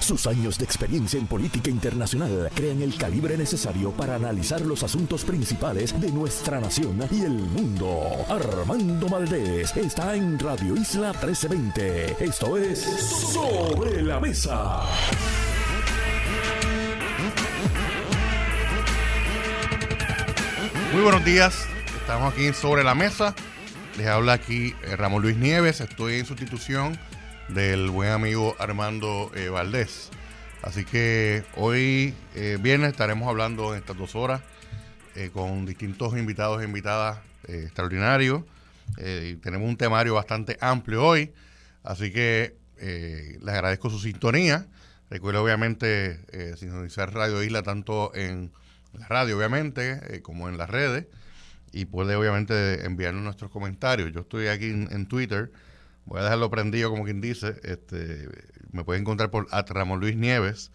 Sus años de experiencia en política internacional crean el calibre necesario para analizar los asuntos principales de nuestra nación y el mundo. Armando Valdés está en Radio Isla 1320. Esto es Sobre la Mesa. Muy buenos días, estamos aquí Sobre la Mesa. Les habla aquí Ramón Luis Nieves. Estoy en sustitución del buen amigo Armando Valdés. Así que hoy viernes estaremos hablando en estas 2 horas con distintos invitados e invitadas extraordinarios. Tenemos un temario bastante amplio hoy, así que les agradezco su sintonía. Recuerden obviamente sintonizar Radio Isla tanto en la radio obviamente como en las redes, y puede obviamente enviarnos nuestros comentarios. Yo estoy aquí en Twitter, voy a dejarlo prendido como quien dice. Me pueden encontrar por @Ramón Luis Nieves,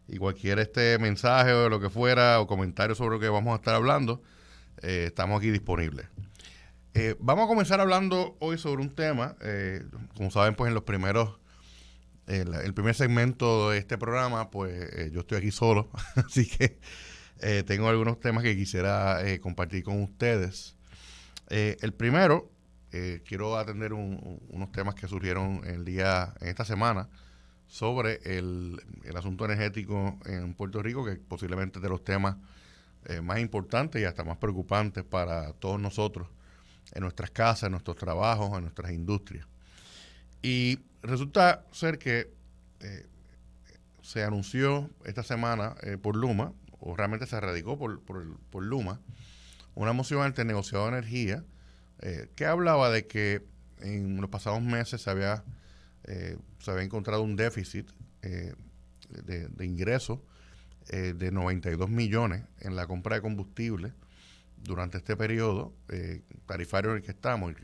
y cualquier mensaje o lo que fuera o comentario sobre lo que vamos a estar hablando, estamos aquí disponibles. Vamos a comenzar hablando hoy sobre un tema, como saben, pues en los primeros el primer segmento de este programa, pues yo estoy aquí solo, así que tengo algunos temas que quisiera compartir con ustedes. El primero, quiero atender unos temas que surgieron en esta semana sobre el asunto energético en Puerto Rico, que posiblemente es de los temas más importantes y hasta más preocupantes para todos nosotros en nuestras casas, en nuestros trabajos, en nuestras industrias. Y resulta ser que se anunció esta semana por Luma, o realmente se radicó por Luma, una moción ante el negociado de energía que hablaba de que en los pasados meses se había encontrado un déficit de ingresos de 92 millones en la compra de combustible durante este periodo tarifario en el que estamos.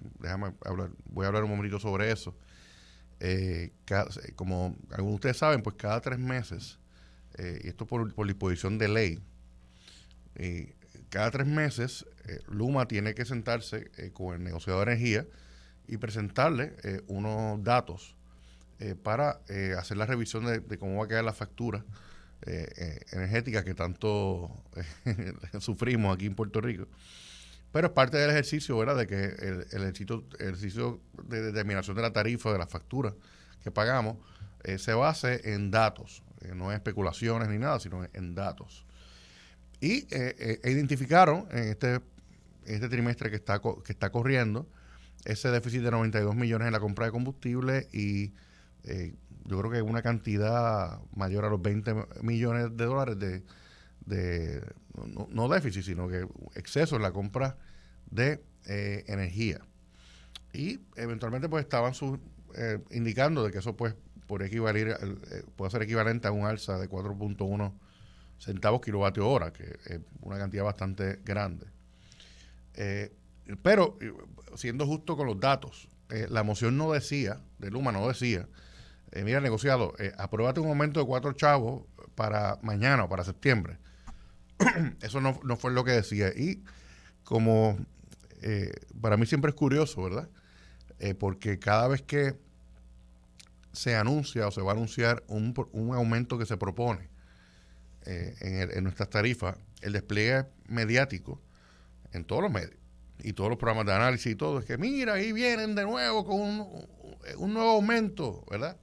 Voy a hablar un momentito sobre eso. Como algunos de ustedes saben, pues cada 3 meses, y esto por disposición de ley, cada 3 meses Luma tiene que sentarse con el negociado de energía y presentarle unos datos para hacer la revisión de cómo va a quedar la factura energética que tanto sufrimos aquí en Puerto Rico. Pero es parte del ejercicio, ¿verdad?, de que el ejercicio de determinación de la tarifa, de la factura que pagamos, se base en datos, no en especulaciones ni nada, sino en datos. Y identificaron en este trimestre que está corriendo ese déficit de 92 millones en la compra de combustible, y yo creo que una cantidad mayor a los 20 millones de dólares no déficit, sino que exceso en la compra de energía. Y eventualmente pues estaban indicando de que eso pues puede ser equivalente a un alza de 4.1 centavos kilovatio hora, que es una cantidad bastante grande. Pero siendo justo con los datos, la moción de Luma no decía, mira, negociado, apruébate un aumento de 4 chavos para mañana o para septiembre. Eso no fue lo que decía. Y como para mí siempre es curioso, ¿verdad? Porque cada vez que se anuncia o se va a anunciar un aumento que se propone en nuestras tarifas, el despliegue mediático en todos los medios y todos los programas de análisis y todo, es que mira, ahí vienen de nuevo con un nuevo aumento, ¿verdad?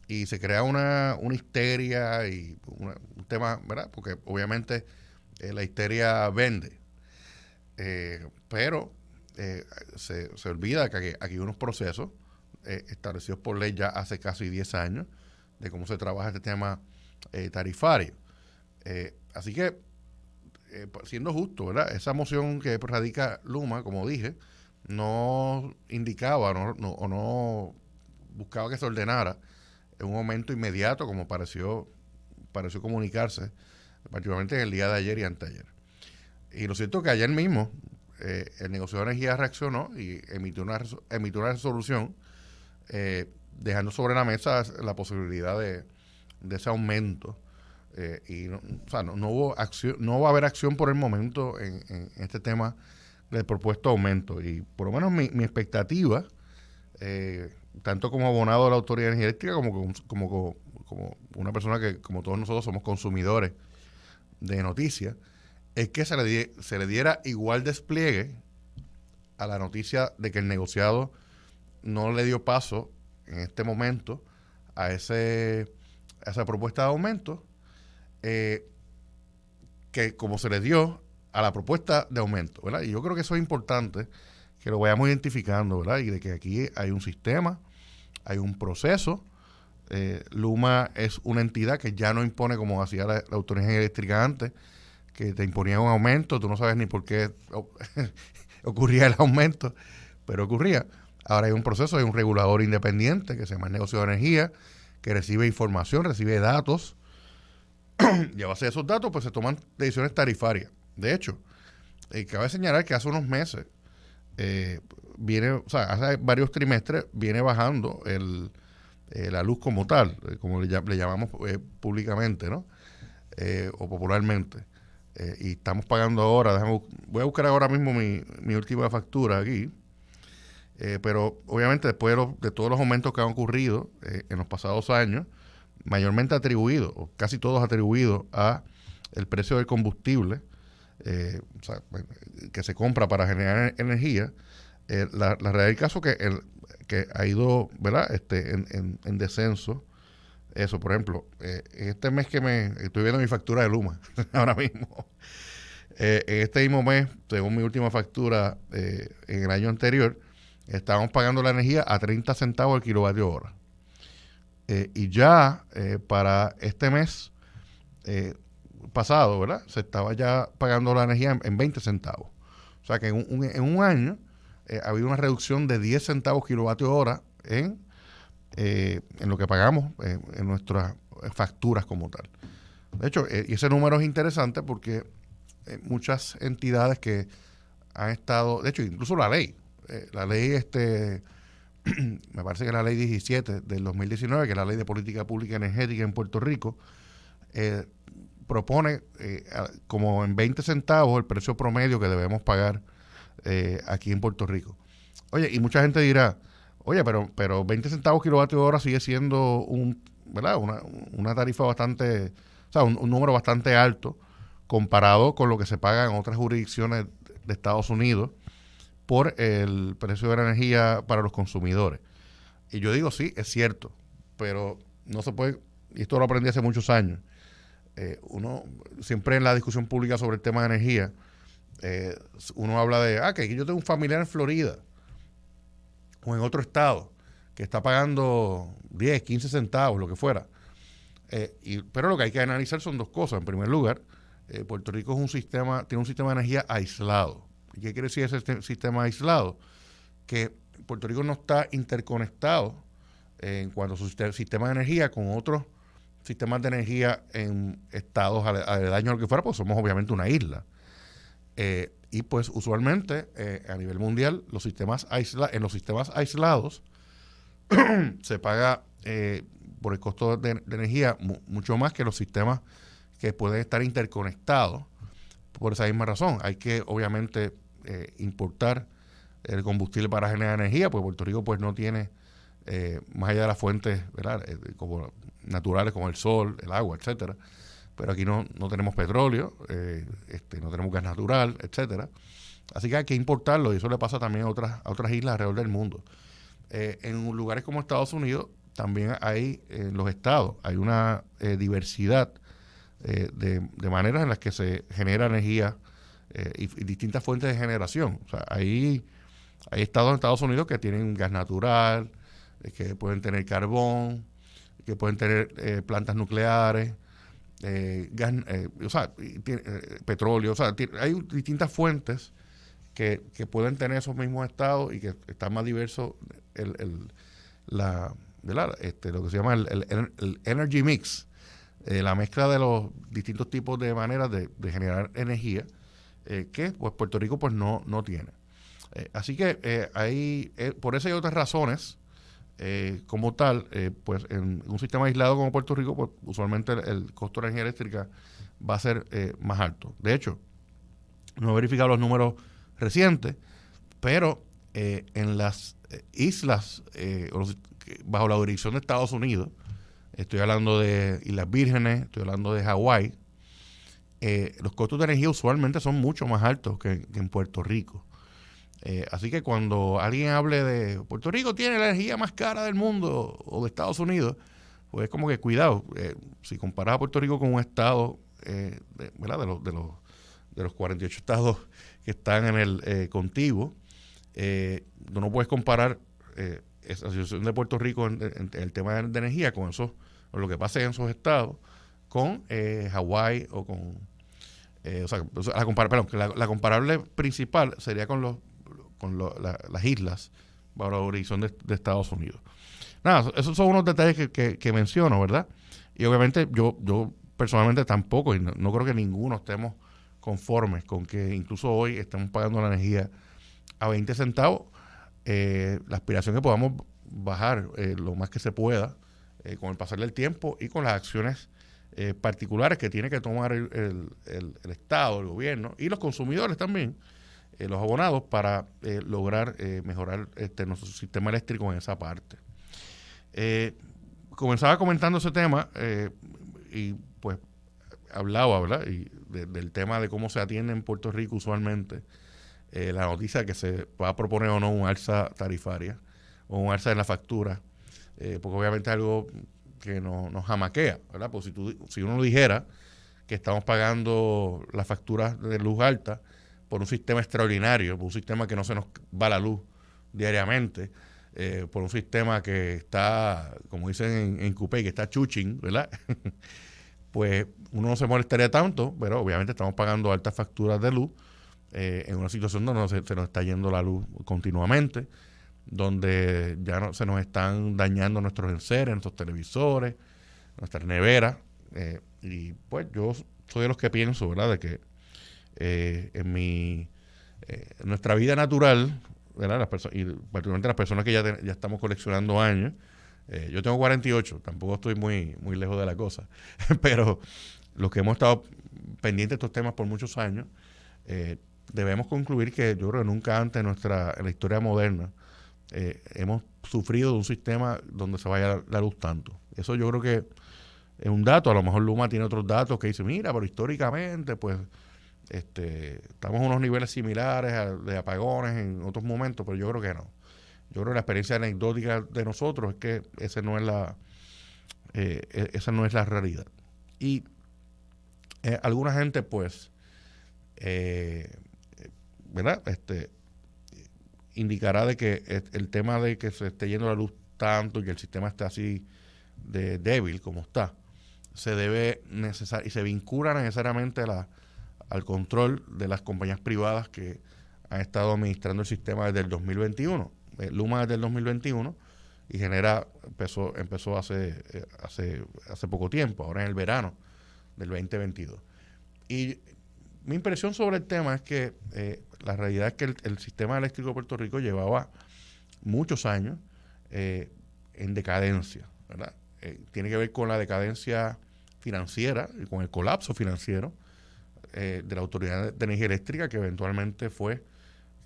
Y se crea una histeria y un tema, ¿verdad? Porque obviamente la histeria vende. Pero se olvida que aquí hay unos procesos establecidos por ley ya hace casi 10 años de cómo se trabaja este tema tarifario. Así que, siendo justo, ¿verdad?, esa moción que radica Luma, como dije, no indicaba o no buscaba que se ordenara en un momento inmediato, como pareció comunicarse, particularmente en el día de ayer y anteayer. Y lo cierto es que ayer mismo el negociado de energía reaccionó y emitió una resolución dejando sobre la mesa la posibilidad de ese aumento. No hubo acción, no va a haber acción por el momento en este tema del propuesto aumento. Y por lo menos mi expectativa, tanto como abonado de la Autoridad Energética como como una persona que, como todos nosotros, somos consumidores de noticias, es que se le diera igual despliegue a la noticia de que el negociado no le dio paso en este momento a esa propuesta de aumento, que como se le dio a la propuesta de aumento, ¿verdad? Y yo creo que eso es importante, que lo vayamos identificando, ¿verdad? Y de que aquí hay un sistema, hay un proceso. Luma es una entidad que ya no impone como hacía la Autoridad Eléctrica antes, que te imponía un aumento, tú no sabes ni por qué ocurría el aumento, pero ocurría. Ahora hay un proceso, hay un regulador independiente que se llama el negocio de energía, que recibe información, recibe datos, y a base de esos datos pues se toman decisiones tarifarias. De hecho, cabe señalar que hace unos meses, hace varios trimestres viene bajando la luz como tal, como le llamamos públicamente, ¿no? O popularmente. Y estamos pagando ahora, voy a buscar ahora mismo mi última factura aquí, pero obviamente después de todos los aumentos que han ocurrido en los pasados años, mayormente atribuidos, o casi todos atribuidos a el precio del combustible, que se compra para generar energía. La realidad del caso que ha ido, ¿verdad? En descenso. Eso, por ejemplo, este mes que estoy viendo mi factura de Luma ahora mismo. En este mismo mes, según mi última factura en el año anterior, estábamos pagando la energía a 30 centavos el kilovatio hora. Y ya para este mes pasado, ¿verdad? Se estaba ya pagando la energía en 20 centavos. O sea que en un año ha habido una reducción de 10 centavos kilovatio hora en lo que pagamos en nuestras facturas como tal. De hecho, y ese número es interesante porque muchas entidades que han estado, de hecho, incluso la ley me parece que es la ley 17 del 2019, que es la ley de política pública energética en Puerto Rico, propone como en 20 centavos el precio promedio que debemos pagar aquí en Puerto Rico. Oye, y mucha gente dirá, oye, pero 20 centavos kilovatio hora sigue siendo ¿verdad? Una tarifa bastante, o sea, un número bastante alto comparado con lo que se paga en otras jurisdicciones de Estados Unidos por el precio de la energía para los consumidores. Y yo digo, sí, es cierto, pero no se puede, y esto lo aprendí hace muchos años, uno siempre en la discusión pública sobre el tema de energía, uno habla de, que yo tengo un familiar en Florida o en otro estado que está pagando 10, 15 centavos, lo que fuera. Pero lo que hay que analizar son dos cosas. En primer lugar, Puerto Rico tiene un sistema de energía aislado. ¿Y qué quiere decir ese sistema aislado? Que Puerto Rico no está interconectado en cuanto a su sistema de energía con otros sistemas de energía en estados aledaños a lo que fuera, pues somos obviamente una isla. Y pues usualmente a nivel mundial en los sistemas aislados se paga por el costo de energía mucho más que los sistemas que pueden estar interconectados. Por esa misma razón hay que obviamente importar el combustible para generar energía, porque Puerto Rico pues no tiene más allá de las fuentes, ¿verdad? Como naturales como el sol, el agua, etcétera. Pero aquí no tenemos petróleo, no tenemos gas natural, etcétera. Así que hay que importarlo, y eso le pasa también a otras islas alrededor del mundo. En lugares como Estados Unidos, también hay, en los estados, hay una diversidad de maneras en las que se genera energía y distintas fuentes de generación. O sea, hay estados en Estados Unidos que tienen gas natural, que pueden tener carbón, que pueden tener plantas nucleares, gas, petróleo. O sea, hay distintas fuentes que pueden tener esos mismos estados y que están más diversos lo que se llama el energy mix, la mezcla de los distintos tipos de maneras de generar energía que pues Puerto Rico pues no tiene. Así que por eso hay otras razones como tal, pues en un sistema aislado como Puerto Rico, pues usualmente el costo de energía eléctrica va a ser más alto. De hecho, no he verificado los números recientes, pero en las islas bajo la jurisdicción de Estados Unidos, estoy hablando de Islas Vírgenes, estoy hablando de Hawái, los costos de energía usualmente son mucho más altos que en Puerto Rico. Así que cuando alguien hable de Puerto Rico tiene la energía más cara del mundo o de Estados Unidos, pues es como que cuidado. Si comparas a Puerto Rico con un estado, ¿verdad? De los 48 estados que están en el contiguo, tú no puedes comparar esa situación de Puerto Rico en el tema de energía con eso, con lo que pasa en esos estados, con Hawái o con... la comparable principal sería con las islas bajo la jurisdicción de Estados Unidos. Nada, esos son unos detalles que menciono, ¿verdad? Y obviamente yo personalmente tampoco, y no creo que ninguno estemos conformes con que incluso hoy estemos pagando la energía a 20 centavos. La aspiración es que podamos bajar lo más que se pueda con el pasar del tiempo y con las acciones particulares que tiene que tomar el Estado, el gobierno y los consumidores también, los abonados, para lograr mejorar nuestro sistema eléctrico en esa parte. Comenzaba comentando ese tema y pues hablaba, ¿verdad? Del tema de cómo se atiende en Puerto Rico usualmente la noticia que se va a proponer o no un alza tarifaria o un alza en la factura, porque obviamente es algo que nos jamaquea, ¿verdad? Pues si uno dijera que estamos pagando las facturas de luz alta por un sistema extraordinario, por un sistema que no se nos va la luz diariamente, por un sistema que está, como dicen en Coupé, que está chuching, ¿verdad? Pues uno no se molestaría tanto, pero obviamente estamos pagando altas facturas de luz en una situación donde se nos está yendo la luz continuamente, donde ya se nos están dañando nuestros enseres, nuestros televisores, nuestras neveras, y pues yo soy de los que pienso, ¿verdad?, de que en nuestra vida natural, ¿verdad?, y particularmente las personas que ya estamos coleccionando años, yo tengo 48, tampoco estoy muy lejos de la cosa, pero los que hemos estado pendientes de estos temas por muchos años, debemos concluir que yo creo que nunca antes en la historia moderna hemos sufrido de un sistema donde se vaya la luz tanto. Eso yo creo que es un dato. A lo mejor Luma tiene otros datos que dice, mira, pero históricamente pues estamos en unos niveles similares de apagones en otros momentos, pero yo creo que no. Yo creo que la experiencia anecdótica de nosotros es que esa no es la realidad. Y alguna gente pues ¿verdad? Indicará de que el tema de que se esté yendo la luz tanto y que el sistema esté así de débil como está, se debe y se vincula necesariamente al control de las compañías privadas que han estado administrando el sistema desde el 2021. Luma desde el 2021 y empezó hace poco tiempo, ahora en el verano del 2022. Y mi impresión sobre el tema es que la realidad es que el sistema eléctrico de Puerto Rico llevaba muchos años en decadencia, ¿verdad? Tiene que ver con la decadencia financiera y con el colapso financiero de la Autoridad de Energía Eléctrica, que eventualmente fue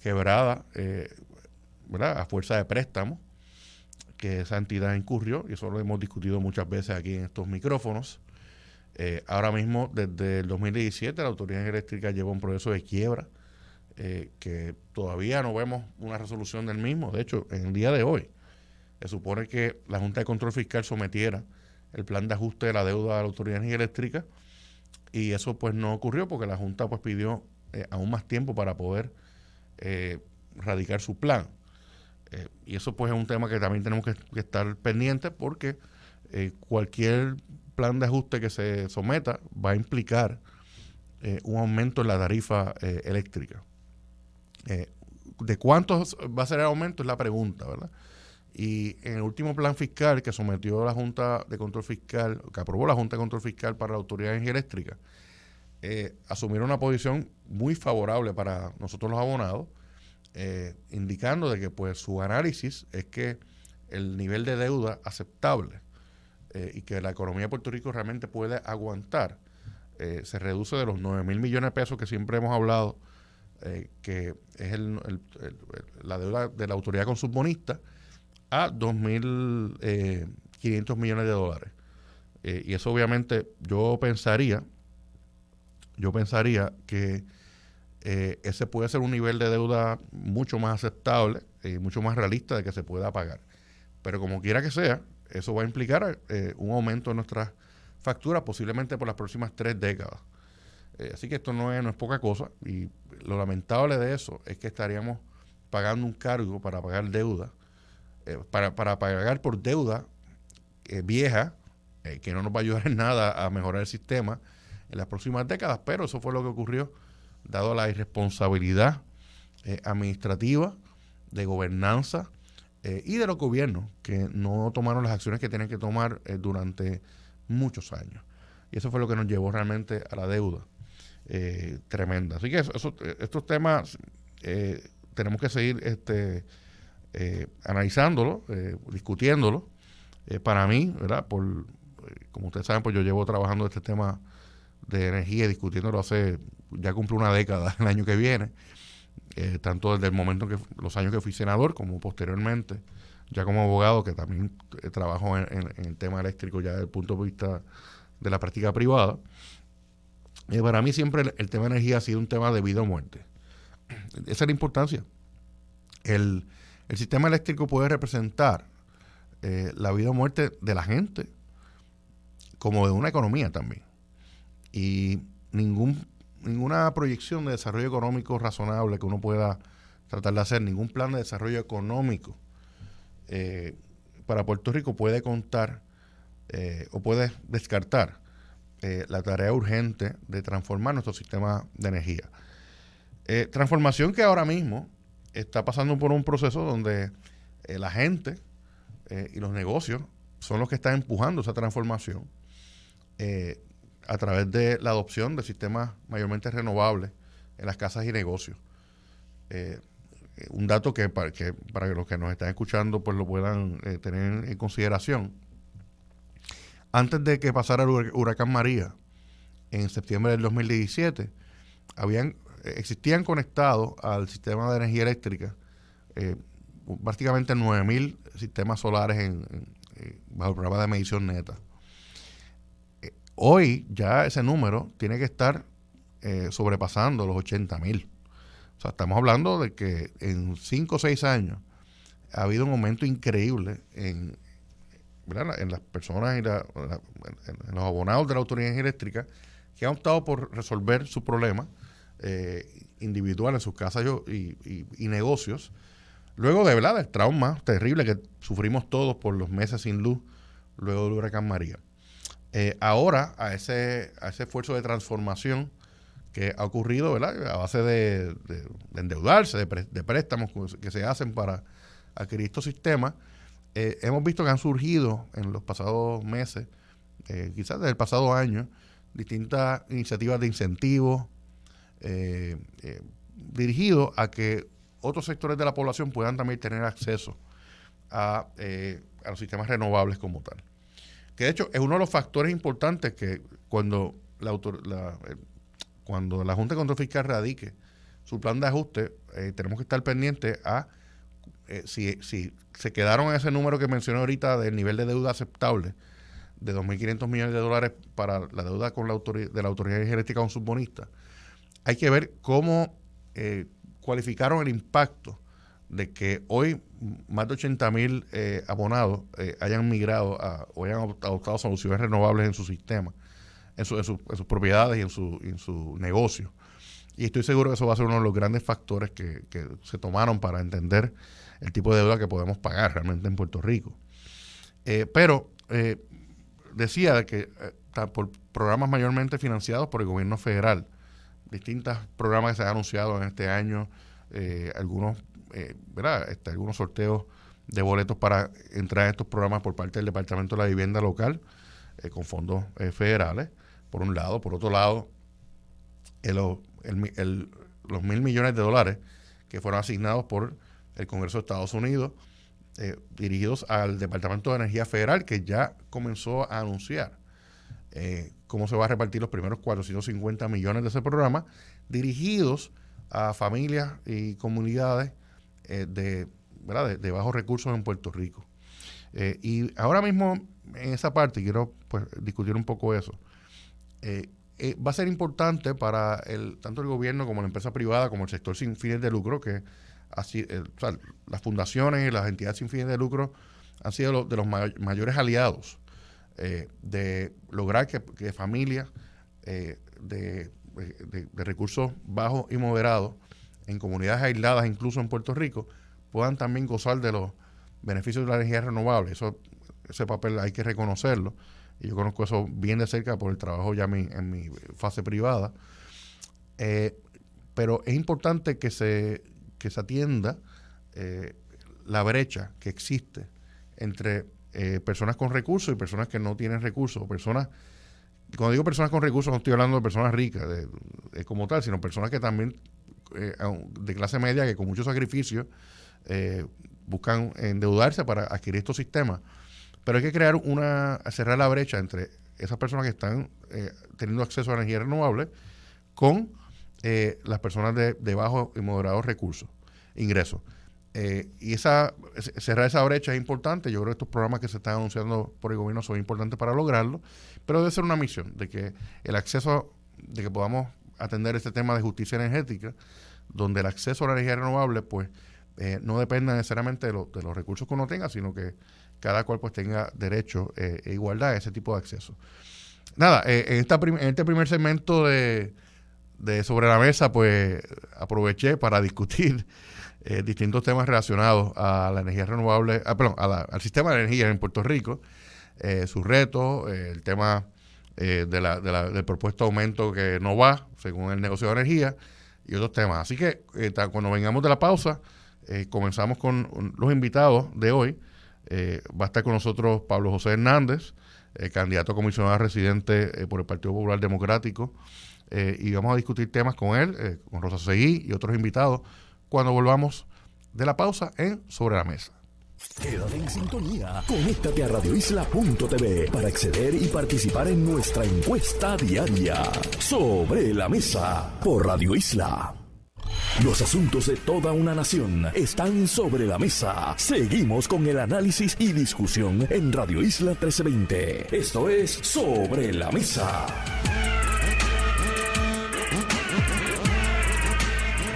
quebrada, ¿verdad?, a fuerza de préstamos que esa entidad incurrió, y eso lo hemos discutido muchas veces aquí en estos micrófonos. Ahora mismo, desde el 2017, la Autoridad Eléctrica lleva un proceso de quiebra que todavía no vemos una resolución del mismo. De hecho, en el día de hoy, se supone que la Junta de Control Fiscal sometiera el plan de ajuste de la deuda a la Autoridad Eléctrica, y eso pues no ocurrió porque la Junta pues pidió aún más tiempo para poder radicar su plan. Y eso pues es un tema que también tenemos que estar pendientes, porque cualquier plan de ajuste que se someta va a implicar un aumento en la tarifa eléctrica. ¿De cuánto va a ser el aumento? Es la pregunta, ¿verdad? Y en el último plan fiscal que sometió la Junta de Control Fiscal, que aprobó la Junta de Control Fiscal para la Autoridad de Energía Eléctrica, asumieron una posición muy favorable para nosotros los abonados, indicando de que pues su análisis es que el nivel de deuda aceptable y que la economía de Puerto Rico realmente puede aguantar se reduce de los 9,000 millones de pesos que siempre hemos hablado, que es la deuda de la autoridad consumista, a 2,500 millones de dólares. Y eso obviamente yo pensaría que ese puede ser un nivel de deuda mucho más aceptable y mucho más realista de que se pueda pagar. Pero como quiera que sea, eso va a implicar un aumento en nuestras facturas posiblemente por las próximas 3 décadas. Así que esto no es poca cosa, y lo lamentable de eso es que estaríamos pagando un cargo para pagar deuda, para pagar por deuda vieja, que no nos va a ayudar en nada a mejorar el sistema en las próximas décadas, pero eso fue lo que ocurrió dado la irresponsabilidad administrativa, de gobernanza y de los gobiernos que no tomaron las acciones que tienen que tomar durante muchos años. Y eso fue lo que nos llevó realmente a la deuda tremenda. Así que estos temas tenemos que seguir analizándolo, discutiéndolo. Para mí, ¿verdad? Como ustedes saben, pues yo llevo trabajando este tema de energía, discutiéndolo ya cumple una década el año que viene, tanto desde el momento los años que fui senador, como posteriormente, ya como abogado, que también trabajo en el tema eléctrico ya desde el punto de vista de la práctica privada. Para mí siempre el tema de energía ha sido un tema de vida o muerte. Esa es la importancia. El sistema eléctrico puede representar la vida o muerte de la gente, como de una economía también. Y ninguna proyección de desarrollo económico razonable que uno pueda tratar de hacer, ningún plan de desarrollo económico para Puerto Rico puede contar o puede descartar la tarea urgente de transformar nuestro sistema de energía. Transformación que ahora mismo está pasando por un proceso donde la gente y los negocios son los que están empujando esa transformación a través de la adopción de sistemas mayormente renovables en las casas y negocios. Un dato que para los que nos están escuchando pues lo puedan tener en consideración. Antes de que pasara el huracán María, en septiembre del 2017, existían conectados al sistema de energía eléctrica prácticamente 9,000 sistemas solares bajo el programa de medición neta. Hoy ya ese número tiene que estar sobrepasando los 80,000. O sea, estamos hablando de que en 5 o 6 años ha habido un aumento increíble en las personas y en los abonados de la Autoridad de Energía Eléctrica que han optado por resolver su problema individual en sus casas y negocios, luego de del trauma terrible que sufrimos todos por los meses sin luz luego del huracán María. Ahora, a ese esfuerzo de transformación que ha ocurrido, ¿verdad?, a base de endeudarse, de préstamos que se hacen para adquirir estos sistemas, hemos visto que han surgido en los pasados meses, quizás desde el pasado año, distintas iniciativas de incentivos dirigidos a que otros sectores de la población puedan también tener acceso a los sistemas renovables como tal. Que de hecho es uno de los factores importantes que cuando la Junta de Control Fiscal radique su plan de ajuste, tenemos que estar pendientes a si se quedaron en ese número que mencioné ahorita del nivel de deuda aceptable de $2,500 millones para la deuda de la Autoridad de Energía Eléctrica con sus bonistas. Hay que ver cómo cualificaron el impacto de que hoy más de 80,000 abonados hayan migrado o hayan adoptado soluciones renovables en su sistema, en sus propiedades y en su negocio. Y estoy seguro que eso va a ser uno de los grandes factores que se tomaron para entender el tipo de deuda que podemos pagar realmente en Puerto Rico. Pero decía que por programas mayormente financiados por el gobierno federal, distintos programas que se han anunciado en este año, algunos sorteos de boletos para entrar en estos programas por parte del Departamento de la Vivienda Local con fondos federales, por un lado. Por otro lado, los $1,000 millones que fueron asignados por el Congreso de Estados Unidos, dirigidos al Departamento de Energía Federal, que ya comenzó a anunciar cómo se va a repartir los primeros 450 millones de ese programa, dirigidos a familias y comunidades de bajos recursos en Puerto Rico. Y ahora mismo, en esa parte, quiero pues discutir un poco eso. Va a ser importante para tanto el gobierno como la empresa privada, como el sector sin fines de lucro, que así, o sea, las fundaciones y las entidades sin fines de lucro han sido de los mayores aliados de lograr que familias de recursos bajos y moderados en comunidades aisladas, incluso en Puerto Rico, puedan también gozar de los beneficios de la energía renovable. Ese papel hay que reconocerlo, y yo conozco eso bien de cerca por el trabajo ya en mi fase privada. Pero es importante que se atienda la brecha que existe entre personas con recursos y personas que no tienen recursos. Cuando digo personas con recursos, no estoy hablando de personas ricas como tal, sino personas que también de clase media, que con mucho sacrificio buscan endeudarse para adquirir estos sistemas. Pero hay que cerrar la brecha entre esas personas que están teniendo acceso a energía renovable con las personas de bajos y moderados ingresos. Y cerrar esa brecha es importante. Yo creo que estos programas que se están anunciando por el gobierno son importantes para lograrlo, pero debe ser una misión de que de que podamos atender este tema de justicia energética, donde el acceso a la energía renovable pues no dependa necesariamente de los recursos que uno tenga, sino que cada cual pues tenga derecho e igualdad a ese tipo de acceso. Nada, en este primer segmento de Sobre la Mesa, pues aproveché para discutir distintos temas relacionados a la energía renovable, al sistema de energía en Puerto Rico, sus retos, el tema del propuesto aumento que no va según el negocio de energía y otros temas. Así que cuando vengamos de la pausa, comenzamos con los invitados de hoy. Va a estar con nosotros Pablo José Hernández, candidato a comisionado residente por el Partido Popular Democrático, y vamos a discutir temas con él, con Rosa Seguí y otros invitados, cuando volvamos de la pausa en Sobre la Mesa. Quédate en sintonía. Conéctate a radioisla.tv para acceder y participar en nuestra encuesta diaria. Sobre la Mesa por Radio Isla. Los asuntos de toda una nación están sobre la mesa. Seguimos con el análisis y discusión en Radio Isla 1320. Esto es Sobre la Mesa.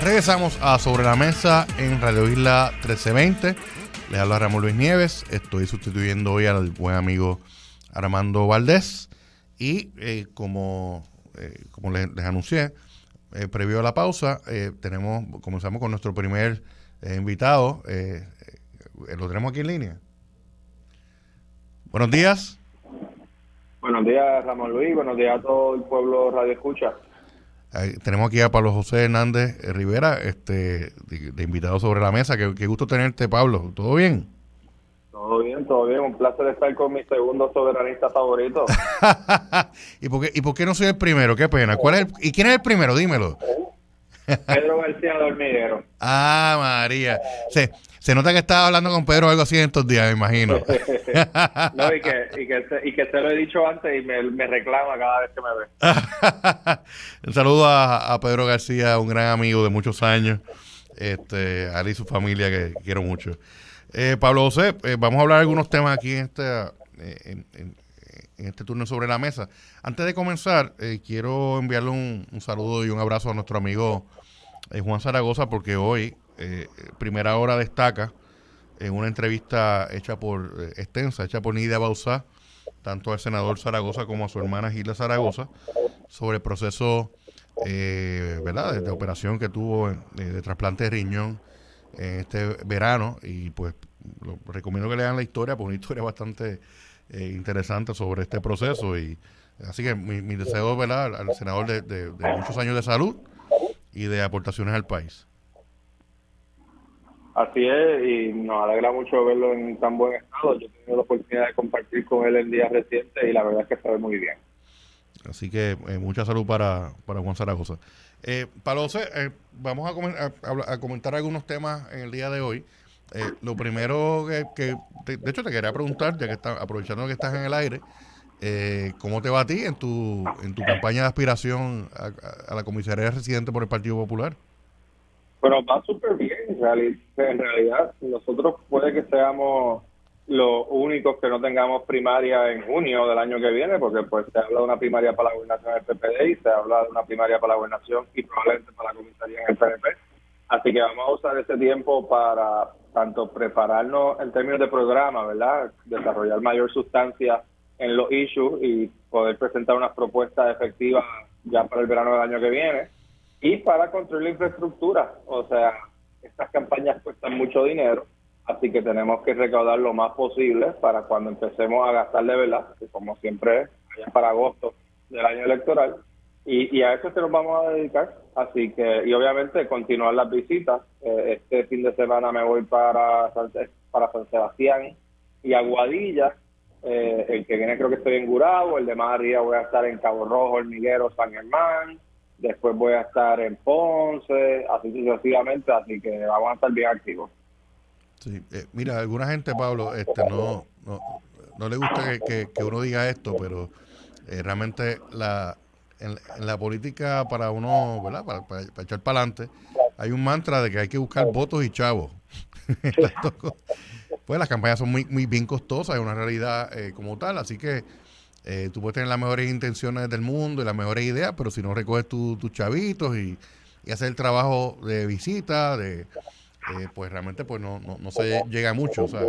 Regresamos a Sobre la Mesa en Radio Isla 1320. Les habla Ramón Luis Nieves. Estoy sustituyendo hoy al buen amigo Armando Valdés. Y como les anuncié, previo a la pausa, comenzamos con nuestro primer invitado. Lo tenemos aquí en línea. Buenos días. Buenos días, Ramón Luis. Buenos días a todo el pueblo Radio Escucha. Tenemos aquí a Pablo José Hernández Rivera, de invitado sobre la mesa. Qué gusto tenerte, Pablo. ¿Todo bien? Todo bien, todo bien. Un placer estar con mi segundo soberanista favorito. ¿Y por qué no soy el primero? Qué pena. ¿Y quién es el primero? Dímelo. Pedro García Dormiguero. Ah, María. Se nota que estaba hablando con Pedro o algo así en estos días, me imagino. No, y que se lo he dicho antes y me reclama cada vez que me ve. Un saludo a Pedro García, un gran amigo de muchos años, a él y su familia que quiero mucho. Pablo José, vamos a hablar de algunos temas aquí en este turno Sobre la Mesa. Antes de comenzar, quiero enviarle un saludo y un abrazo a nuestro amigo Juan Zaragoza, porque hoy, Primera Hora destaca en una entrevista hecha por Nidia Bauzá, tanto al senador Zaragoza como a su hermana Gilda Zaragoza, sobre el proceso ¿verdad? De operación que tuvo de trasplante de riñón este verano, y pues recomiendo que lean la historia, porque una historia bastante interesante sobre este proceso. Y así que mi deseo, ¿verdad?, al senador de muchos años de salud y de aportaciones al país. Así es, y nos alegra mucho verlo en tan buen estado. Yo he tenido la oportunidad de compartir con él en días recientes y la verdad es que se ve muy bien. Así que mucha salud para Juan Zaragoza. Pablo José, vamos a comentar algunos temas en el día de hoy. Lo primero que de hecho te quería preguntar, ya que aprovechando que estás en el aire, ¿cómo te va a ti en tu campaña de aspiración a la comisaría residente por el Partido Popular? Bueno, va súper bien. En realidad, nosotros puede que seamos los únicos que no tengamos primaria en junio del año que viene, porque pues se habla de una primaria para la gobernación del PPD y se habla de una primaria para la gobernación y probablemente para la comisaría en el PNP. Así que vamos a usar ese tiempo para tanto prepararnos en términos de programa, ¿verdad? Desarrollar mayor sustancia en los issues y poder presentar unas propuestas efectivas ya para el verano del año que viene, y para construir la infraestructura. O sea, estas campañas cuestan mucho dinero, así que tenemos que recaudar lo más posible para cuando empecemos a gastar de verdad, que como siempre es, allá para agosto del año electoral, y a eso se nos vamos a dedicar. Así que, y obviamente continuar las visitas. Este fin de semana me voy para San Sebastián y Aguadilla. El que viene creo que estoy en Gurabo, el de más arriba voy a estar en Cabo Rojo, Hormiguero, San Germán, después voy a estar en Ponce, así sucesivamente, así que vamos a estar bien activos. Sí, mira, alguna gente, Pablo, no le gusta que uno diga esto, pero realmente en la política para uno, ¿verdad? Para echar para adelante, hay un mantra de que hay que buscar votos y chavos. Pues las campañas son muy bien costosas, es una realidad como tal, así que tú puedes tener las mejores intenciones del mundo y las mejores ideas, pero si no recoges tus chavitos y hacer el trabajo de visita, pues realmente pues no se llega mucho. O sea,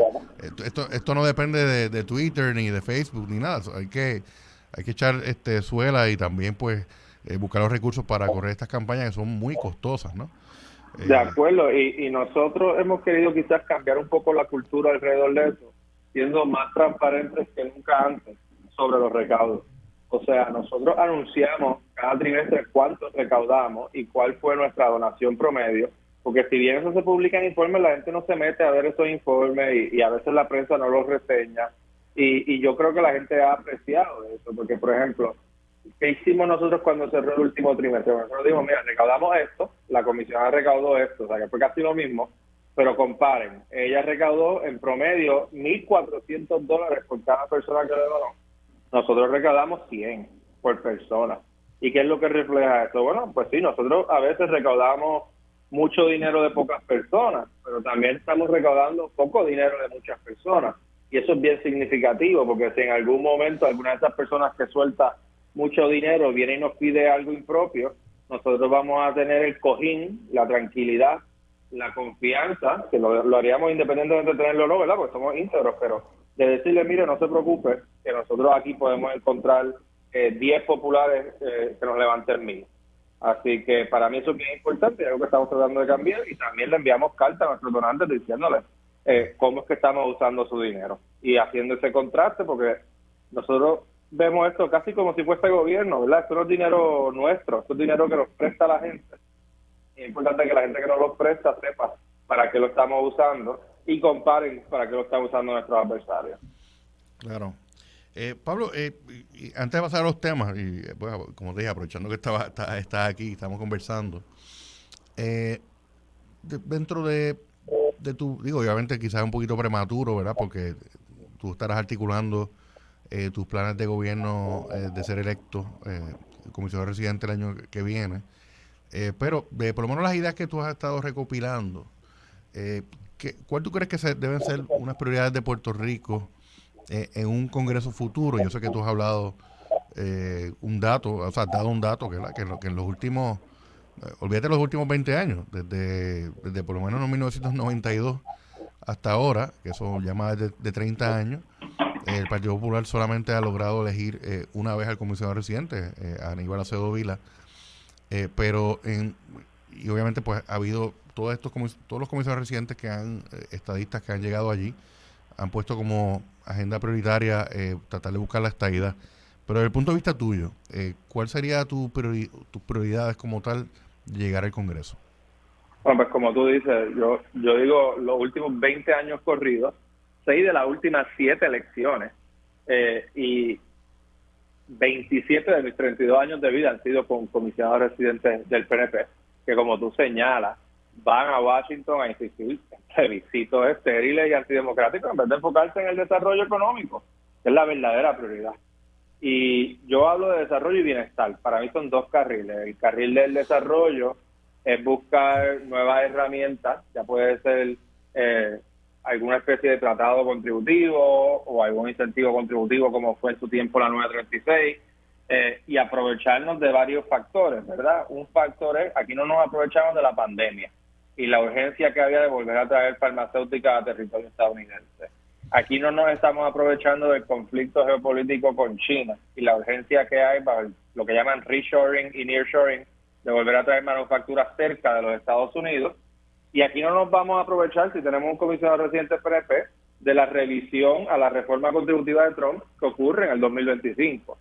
esto no depende de Twitter ni de Facebook ni nada. Hay que echar suela y también pues buscar los recursos para correr estas campañas que son muy costosas, ¿no? De acuerdo, y nosotros hemos querido quizás cambiar un poco la cultura alrededor de eso, siendo más transparentes que nunca antes sobre los recaudos. O sea, nosotros anunciamos cada trimestre cuánto recaudamos y cuál fue nuestra donación promedio, porque si bien eso se publica en informes, la gente no se mete a ver esos informes y a veces la prensa no los reseña, y yo creo que la gente ha apreciado eso, porque por ejemplo, ¿qué hicimos nosotros cuando cerró el último trimestre? Nosotros dijimos, mira, recaudamos esto, la comisionada recaudó esto, o sea que fue casi lo mismo, pero comparen, ella recaudó en promedio $1,400 por cada persona que le donó. Nosotros recaudamos 100 por persona. ¿Y qué es lo que refleja esto? Bueno, pues sí, nosotros a veces recaudamos mucho dinero de pocas personas, pero también estamos recaudando poco dinero de muchas personas. Y eso es bien significativo, porque si en algún momento alguna de esas personas que suelta mucho dinero viene y nos pide algo impropio, nosotros vamos a tener el cojín, la tranquilidad, la confianza, que lo haríamos independientemente de tenerlo o no, ¿verdad? Porque somos íntegros, pero de decirle, mire, no se preocupe, que nosotros aquí podemos encontrar 10 populares que nos levanten 1,000. Así que para mí eso es bien importante, es algo que estamos tratando de cambiar, y también le enviamos cartas a nuestros donantes diciéndoles cómo es que estamos usando su dinero y haciendo ese contraste, porque nosotros vemos esto casi como si fuese gobierno, ¿verdad? Esto no es dinero nuestro, esto es dinero que nos presta la gente. Y es importante que la gente que nos lo presta sepa para qué lo estamos usando y comparen para qué lo están usando nuestros adversarios. Claro. Pablo, y antes de pasar a los temas, y pues, como te dije, aprovechando que estás aquí, estamos conversando, dentro de tu, digo, obviamente quizás un poquito prematuro, ¿verdad? Porque tú estarás articulando tus planes de gobierno de ser electo comisionado residente el año que viene, pero por lo menos las ideas que tú has estado recopilando, ¿cuál tú crees que deben ser unas prioridades de Puerto Rico en un congreso futuro? Yo sé que tú has hablado un dato, o sea, has dado un dato que en los últimos, olvídate los últimos 20 años, desde por lo menos 1992 hasta ahora, que eso ya más de 30 años, el Partido Popular solamente ha logrado elegir una vez al comisionado residente, a Aníbal Acevedo Vilá, pero y obviamente pues ha habido todos los comisionados residentes estadistas que han llegado allí, han puesto como agenda prioritaria tratar de buscar la estadidad. Pero desde el punto de vista tuyo, ¿cuál sería tus prioridades como tal de llegar al Congreso? Bueno, pues como tú dices, yo digo los últimos 20 años corridos, 6 de las últimas 7 elecciones, y 27 de mis 32 años de vida han sido con comisionados residentes del PNP, que como tú señalas, van a Washington a insistir en plebiscitos estériles y antidemocráticos en vez de enfocarse en el desarrollo económico, que es la verdadera prioridad. Y yo hablo de desarrollo y bienestar. Para mí son 2 carriles. El carril del desarrollo es buscar nuevas herramientas, ya puede ser alguna especie de tratado contributivo o algún incentivo contributivo como fue en su tiempo la 936, y aprovecharnos de varios factores, ¿verdad? Un factor es, aquí no nos aprovechamos de la pandemia y la urgencia que había de volver a traer farmacéuticas a territorio estadounidense. Aquí no nos estamos aprovechando del conflicto geopolítico con China y la urgencia que hay para lo que llaman reshoring y nearshoring, de volver a traer manufacturas cerca de los Estados Unidos. Y aquí no nos vamos a aprovechar, si tenemos un comisionado residente PNP, de la revisión a la reforma contributiva de Trump que ocurre en el 2025.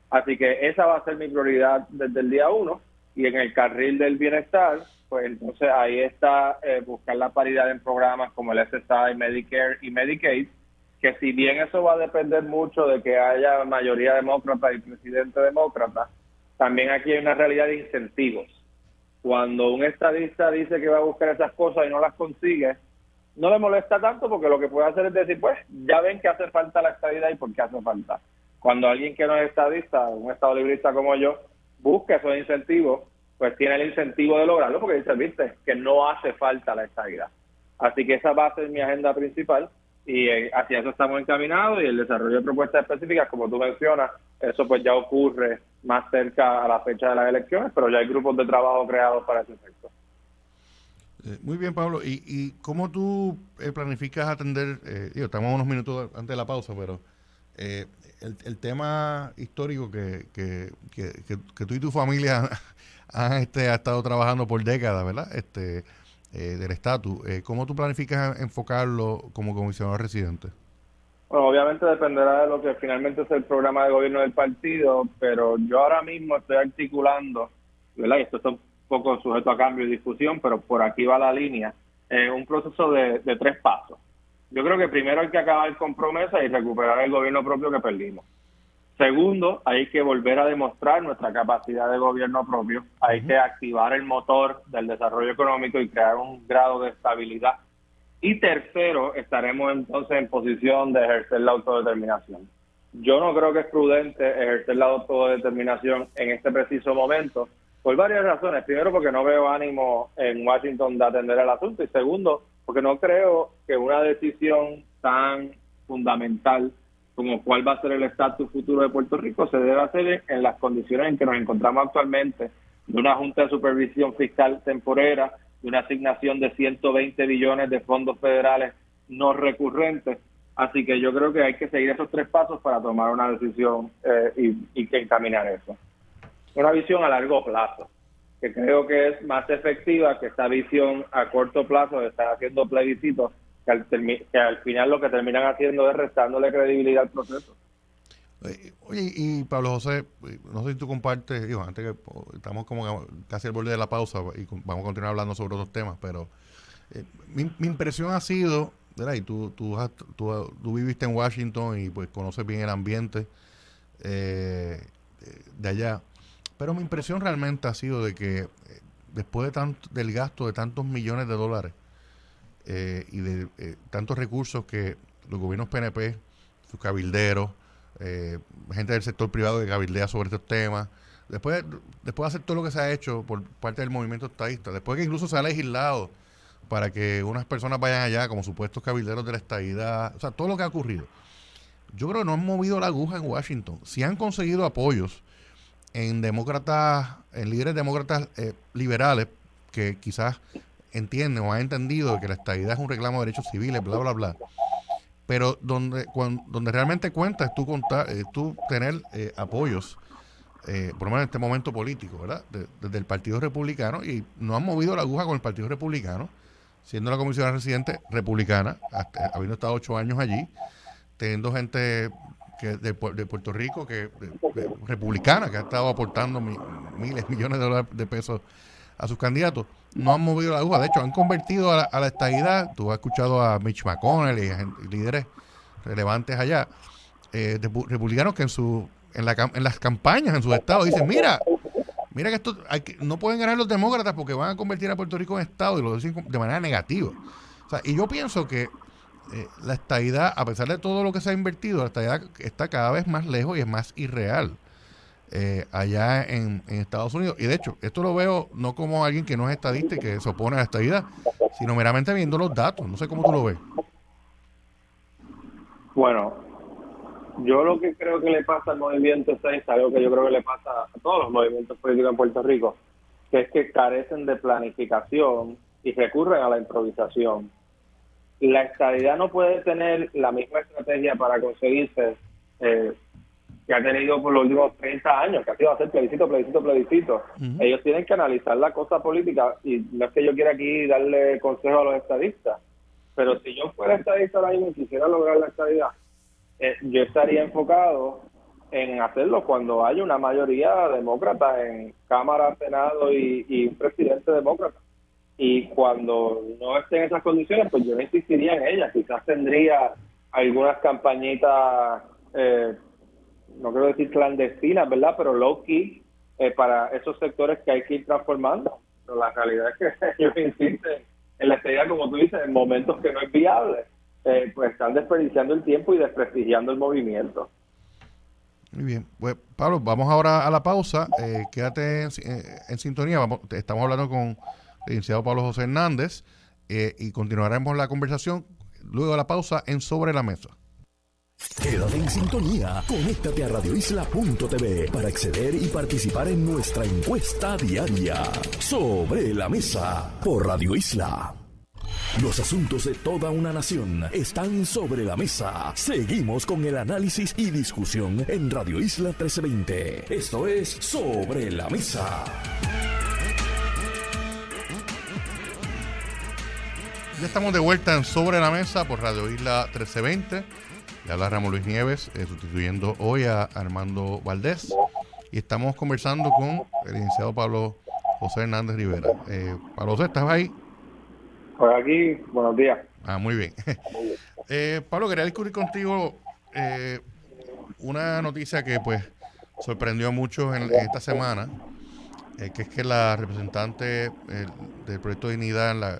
Así que esa va a ser mi prioridad desde el día 1, y en el carril del bienestar, pues entonces ahí está buscar la paridad en programas como el SSI, Medicare y Medicaid, que si bien eso va a depender mucho de que haya mayoría demócrata y presidente demócrata, también aquí hay una realidad de incentivos. Cuando un estadista dice que va a buscar esas cosas y no las consigue, no le molesta tanto, porque lo que puede hacer es decir, pues ya ven que hace falta la estadidad y por qué hace falta. Cuando alguien que no es estadista, un estado librista como yo, busca esos incentivos, pues tiene el incentivo de lograrlo, porque dice, viste, que no hace falta la estadidad. Así que esa va a ser mi agenda principal, y hacia eso estamos encaminados, y el desarrollo de propuestas específicas, como tú mencionas, eso pues ya ocurre más cerca a la fecha de las elecciones, pero ya hay grupos de trabajo creados para ese efecto. Muy bien, Pablo. ¿Y cómo tú planificas atender, estamos unos minutos antes de la pausa, pero el tema histórico que tú y tu familia han estado trabajando por décadas, ¿verdad? Del estatus, ¿cómo tú planificas enfocarlo como comisionado residente? Bueno, obviamente dependerá de lo que finalmente es el programa de gobierno del partido, pero yo ahora mismo estoy articulando, ¿verdad? Y esto está un poco sujeto a cambio y discusión, pero por aquí va la línea, un proceso de 3 pasos. Yo creo que primero hay que acabar con promesas y recuperar el gobierno propio que perdimos. Segundo, hay que volver a demostrar nuestra capacidad de gobierno propio. Hay que activar el motor del desarrollo económico y crear un grado de estabilidad. Y tercero, estaremos entonces en posición de ejercer la autodeterminación. Yo no creo que es prudente ejercer la autodeterminación en este preciso momento, por varias razones. Primero, porque no veo ánimo en Washington de atender el asunto, y segundo, porque no creo que una decisión tan fundamental como cuál va a ser el estatus futuro de Puerto Rico se debe hacer en las condiciones en que nos encontramos actualmente, de una Junta de Supervisión Fiscal temporera, de una asignación de 120 billones de fondos federales no recurrentes. Así que yo creo que hay que seguir esos 3 pasos para tomar una decisión y que encaminar eso. Una visión a largo plazo, que creo que es más efectiva que esta visión a corto plazo de estar haciendo plebiscitos, que al final lo que terminan haciendo es restándole credibilidad al proceso. Oye, y Pablo José, no sé si tú compartes, antes que estamos como casi al borde de la pausa y vamos a continuar hablando sobre otros temas, pero mi impresión ha sido, ¿verdad? Y tú viviste en Washington y pues conoces bien el ambiente de allá, pero mi impresión realmente ha sido de que después del gasto de tantos millones de dólares y de tantos recursos que los gobiernos PNP, sus cabilderos, gente del sector privado que cabildea sobre estos temas, después de hacer todo lo que se ha hecho por parte del movimiento estadista, después que incluso se ha legislado para que unas personas vayan allá como supuestos cabilderos de la estadidad, o sea, todo lo que ha ocurrido, yo creo que no han movido la aguja en Washington. Sí han conseguido apoyos en líderes demócratas liberales que quizás entienden o han entendido que la estadidad es un reclamo de derechos civiles, bla, bla, bla. Pero donde realmente cuenta es tú tener apoyos, por lo menos en este momento político, ¿verdad? Desde el Partido Republicano, y no han movido la aguja con el Partido Republicano, siendo la comisión residente republicana, habiendo estado 8 años allí, teniendo gente de Puerto Rico, republicana, que ha estado aportando miles, millones de dólares de pesos a sus candidatos. No han movido la aguja. De hecho, han convertido a la estadidad. Tú has escuchado a Mitch McConnell y líderes relevantes allá, republicanos, que en las campañas en sus estados dicen, mira que esto no pueden ganar los demócratas porque van a convertir a Puerto Rico en estado, y lo dicen de manera negativa. O sea, y yo pienso que la estadidad, a pesar de todo lo que se ha invertido, la estadidad está cada vez más lejos y es más irreal allá en Estados Unidos. Y de hecho, esto lo veo no como alguien que no es estadista y que se opone a la estadidad, sino meramente viendo los datos. No sé cómo tú lo ves. yo lo que creo que le pasa al movimiento es algo que yo creo que le pasa a todos los movimientos políticos en Puerto Rico, que es que carecen de planificación y recurren a la improvisación. La estadidad no puede tener la misma estrategia para conseguirse que ha tenido por los últimos 30 años, que ha sido hacer plebiscito. Uh-huh. Ellos tienen que analizar la cosa política, y no es que yo quiera aquí darle consejo a los estadistas, pero si yo fuera estadista ahora mismo y quisiera lograr la estadidad, yo estaría enfocado en hacerlo cuando haya una mayoría demócrata en Cámara, Senado y un presidente demócrata. Y cuando no estén esas condiciones, pues yo no insistiría en ellas. Quizás tendría algunas campañitas, no quiero decir clandestinas, ¿verdad? Pero low-key para esos sectores que hay que ir transformando. Pero la realidad es que ellos insisten en la estadidad, como tú dices, en momentos que no es viable. Pues están desperdiciando el tiempo y desprestigiando el movimiento. Muy bien. Pues, Pablo, vamos ahora a la pausa. Quédate en sintonía. Estamos hablando con el licenciado Pablo José Hernández y continuaremos la conversación luego de la pausa en Sobre la Mesa. Quédate en sintonía. Conéctate a radioisla.tv para acceder y participar en nuestra encuesta diaria. Sobre la Mesa por Radio Isla. Los asuntos de toda una nación están sobre la mesa. Seguimos con el análisis y discusión en Radio Isla 1320. Esto es Sobre la Mesa. Ya estamos de vuelta en Sobre la Mesa por Radio Isla 1320. Le habla Ramón Luis Nieves, sustituyendo hoy a Armando Valdés. Y estamos conversando con el licenciado Pablo José Hernández Rivera. Pablo José, ¿estás ahí? Por aquí, buenos días. Muy bien. Pablo, quería discutir contigo una noticia que pues sorprendió a muchos en esta semana, que es que la representante del Proyecto de Dignidad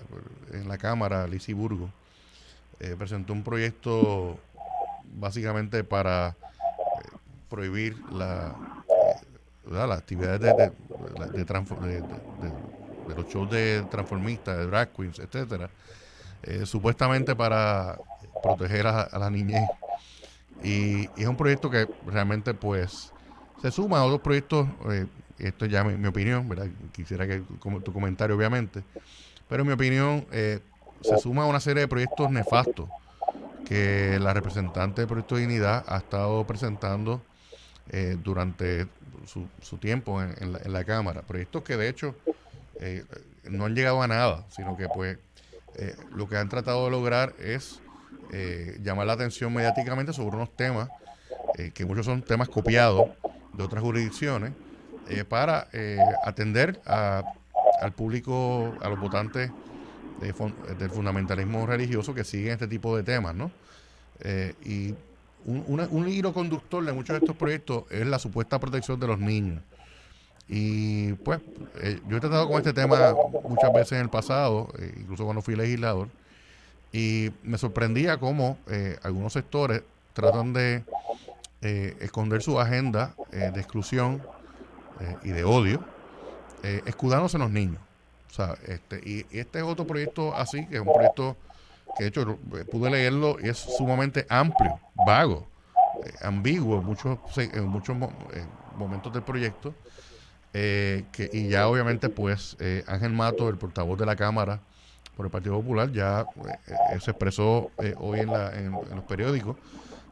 en la Cámara, Lizy Burgos, presentó un proyecto básicamente para prohibir las actividades de los shows de transformistas, de drag queens, etcétera, supuestamente para proteger a la niñez. Y es un proyecto que realmente pues se suma a otros proyectos, esto ya mi opinión, ¿verdad? Quisiera que tu comentario obviamente, pero en mi opinión se suma a una serie de proyectos nefastos que la representante del Proyecto de Dignidad ha estado presentando durante su tiempo en la Cámara. Proyectos que de hecho no han llegado a nada, sino que pues lo que han tratado de lograr es llamar la atención mediáticamente sobre unos temas que muchos son temas copiados de otras jurisdicciones para atender al público, a los votantes del fundamentalismo religioso que siguen este tipo de temas, ¿no? Y un hilo conductor de muchos de estos proyectos es la supuesta protección de los niños. Y pues yo he tratado con este tema muchas veces en el pasado, incluso cuando fui legislador, y me sorprendía cómo algunos sectores tratan de esconder su agenda de exclusión y de odio, escudándose en los niños. O sea, y este es otro proyecto así, que es un proyecto que de hecho pude leerlo y es sumamente amplio, vago, ambiguo en muchos momentos del proyecto. Y ya obviamente pues Ángel Mato, el portavoz de la Cámara por el Partido Popular, ya se expresó hoy en los periódicos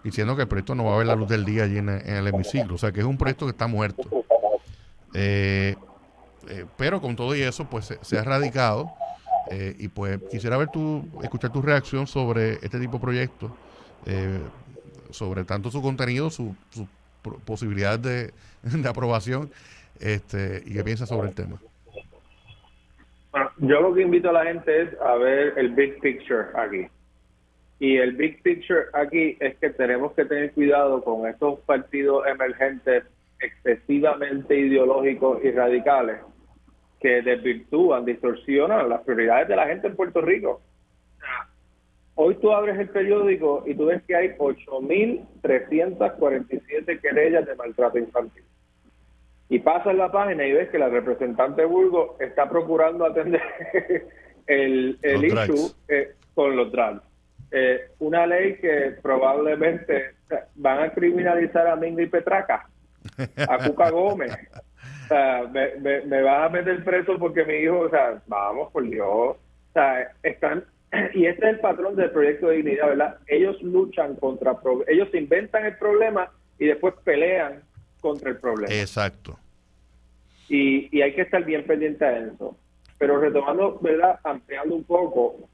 diciendo que el proyecto no va a ver la luz del día allí en el hemiciclo, o sea que es un proyecto que está muerto, pero con todo y eso pues se ha radicado, y pues quisiera escuchar tu reacción sobre este tipo de proyectos, sobre tanto su contenido, sus posibilidades de aprobación, y qué piensas sobre el tema. Bueno, yo lo que invito a la gente es a ver el big picture aquí. Y el big picture aquí es que tenemos que tener cuidado con estos partidos emergentes excesivamente ideológicos y radicales que desvirtúan, distorsionan las prioridades de la gente en Puerto Rico. Hoy tú abres el periódico y tú ves que hay 8.347 querellas de maltrato infantil. Y pasas la página y ves que la representante Burgos está procurando atender el issue con los drags. una ley que probablemente van a criminalizar a Mingo y Petraca, a Cuca Gómez. O sea, me vas a meter preso porque mi hijo, o sea, vamos, por Dios. O sea, están, y este es el patrón del proyecto de dignidad, ¿verdad? Ellos luchan ellos inventan el problema y después pelean contra el problema. Exacto. Y hay que estar bien pendiente a eso. Pero retomando, ¿verdad? Ampliando un poco,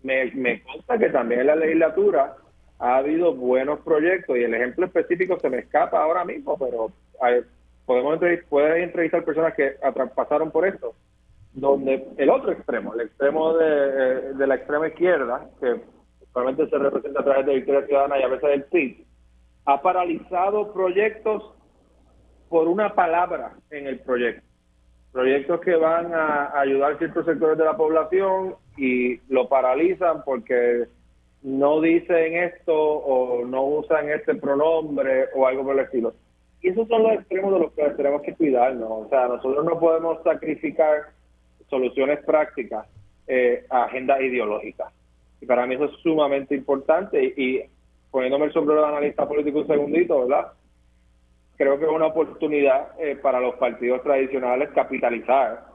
me consta que también en la legislatura ha habido buenos proyectos, y el ejemplo específico se me escapa ahora mismo, pero puedes entrevistar personas que pasaron por esto, donde el otro extremo, el extremo de la extrema izquierda, que probablemente se representa a través de Victoria Ciudadana y a veces del PIB, ha paralizado proyectos por una palabra en el proyecto. Proyectos que van a ayudar a ciertos sectores de la población y lo paralizan porque no dicen esto o no usan este pronombre o algo por el estilo. Y esos son los extremos de los que tenemos que cuidarnos. O sea, nosotros no podemos sacrificar soluciones prácticas a agendas ideológicas. Y para mí eso es sumamente importante. Y poniéndome el sombrero de analista político un segundito, ¿verdad? Creo que es una oportunidad para los partidos tradicionales capitalizar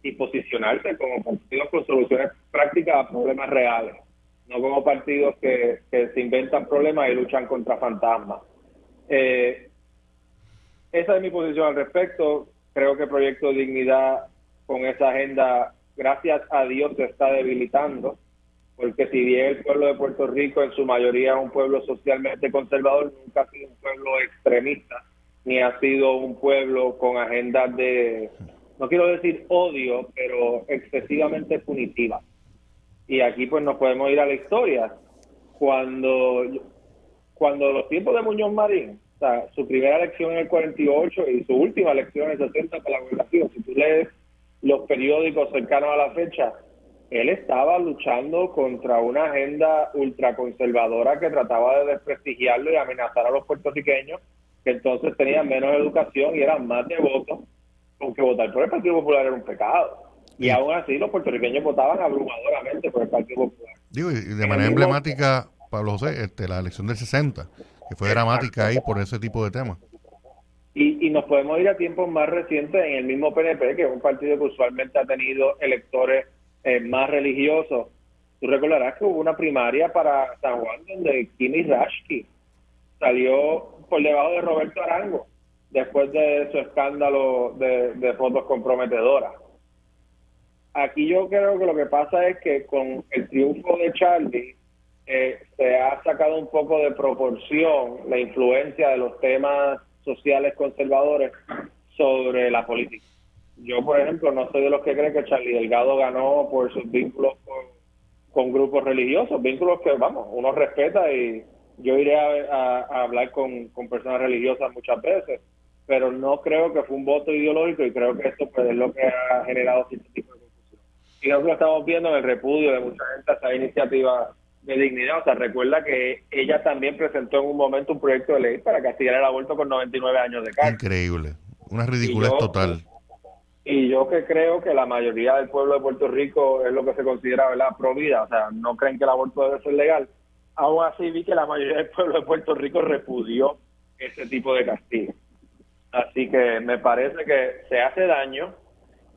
y posicionarse como partidos con soluciones prácticas a problemas reales, no como partidos que se inventan problemas y luchan contra fantasmas. Esa es mi posición al respecto. Creo que el Proyecto de Dignidad con esa agenda, gracias a Dios, se está debilitando, porque si bien el pueblo de Puerto Rico en su mayoría es un pueblo socialmente conservador, nunca ha sido un pueblo extremista, ni ha sido un pueblo con agendas de, no quiero decir odio, pero excesivamente punitivas. Y aquí pues nos podemos ir a la historia. Cuando los tiempos de Muñoz Marín, o sea, su primera elección en el 48 y su última elección en el 60 para la gobernación, si tú lees los periódicos cercanos a la fecha, él estaba luchando contra una agenda ultraconservadora que trataba de desprestigiarlo y amenazar a los puertorriqueños, que entonces tenían menos educación y eran más devotos, aunque votar por el Partido Popular era un pecado. Y aún así los puertorriqueños votaban abrumadoramente por el Partido Popular. Digo, y de manera emblemática, Pablo José, la elección del 60, que fue dramática ahí por ese tipo de temas. Y nos podemos ir a tiempos más recientes en el mismo PNP, que es un partido que usualmente ha tenido electores más religiosos. Tú recordarás que hubo una primaria para San Juan donde Kimi Rashki salió por debajo de Roberto Arango después de su escándalo de fotos comprometedoras. Aquí yo creo que lo que pasa es que con el triunfo de Charlie se ha sacado un poco de proporción la influencia de los temas sociales conservadores sobre la política. Yo, por ejemplo, no soy de los que creen que Charlie Delgado ganó por sus vínculos con grupos religiosos, vínculos que, vamos, uno respeta, y yo iré a hablar con personas religiosas muchas veces, pero no creo que fue un voto ideológico, y creo que esto pues, es lo que ha generado cierto tipo de confusión. Y nosotros estamos viendo en el repudio de mucha gente a esa iniciativa de dignidad. O sea, recuerda que ella también presentó en un momento un proyecto de ley para castigar el aborto con 99 años de cárcel. Increíble, una ridiculez total. Y yo que creo que la mayoría del pueblo de Puerto Rico es lo que se considera, ¿verdad?, pro vida, o sea, no creen que el aborto debe ser legal. Aún así vi que la mayoría del pueblo de Puerto Rico repudió ese tipo de castigo. Así que me parece que se hace daño,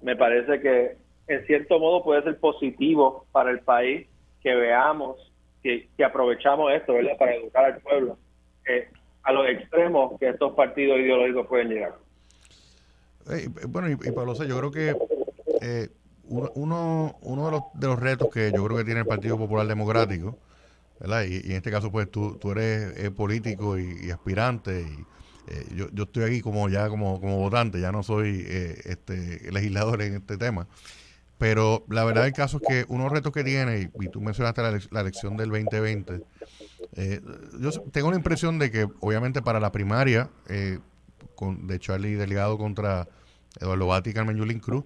me parece que en cierto modo puede ser positivo para el país que veamos, que aprovechamos esto, ¿verdad?, para educar al pueblo a los extremos que estos partidos ideológicos pueden llegar. Bueno, y Pablo, yo creo que uno de los retos que yo creo que tiene el Partido Popular Democrático, ¿verdad? Y en este caso, pues tú eres político y aspirante, y yo estoy aquí como votante, ya no soy legislador en este tema. Pero la verdad del caso es que unos retos que tiene, y tú mencionaste la elección del 2020, yo tengo la impresión de que obviamente para la primaria de Charlie Delgado contra Eduardo Batti y Carmen Yulín Cruz,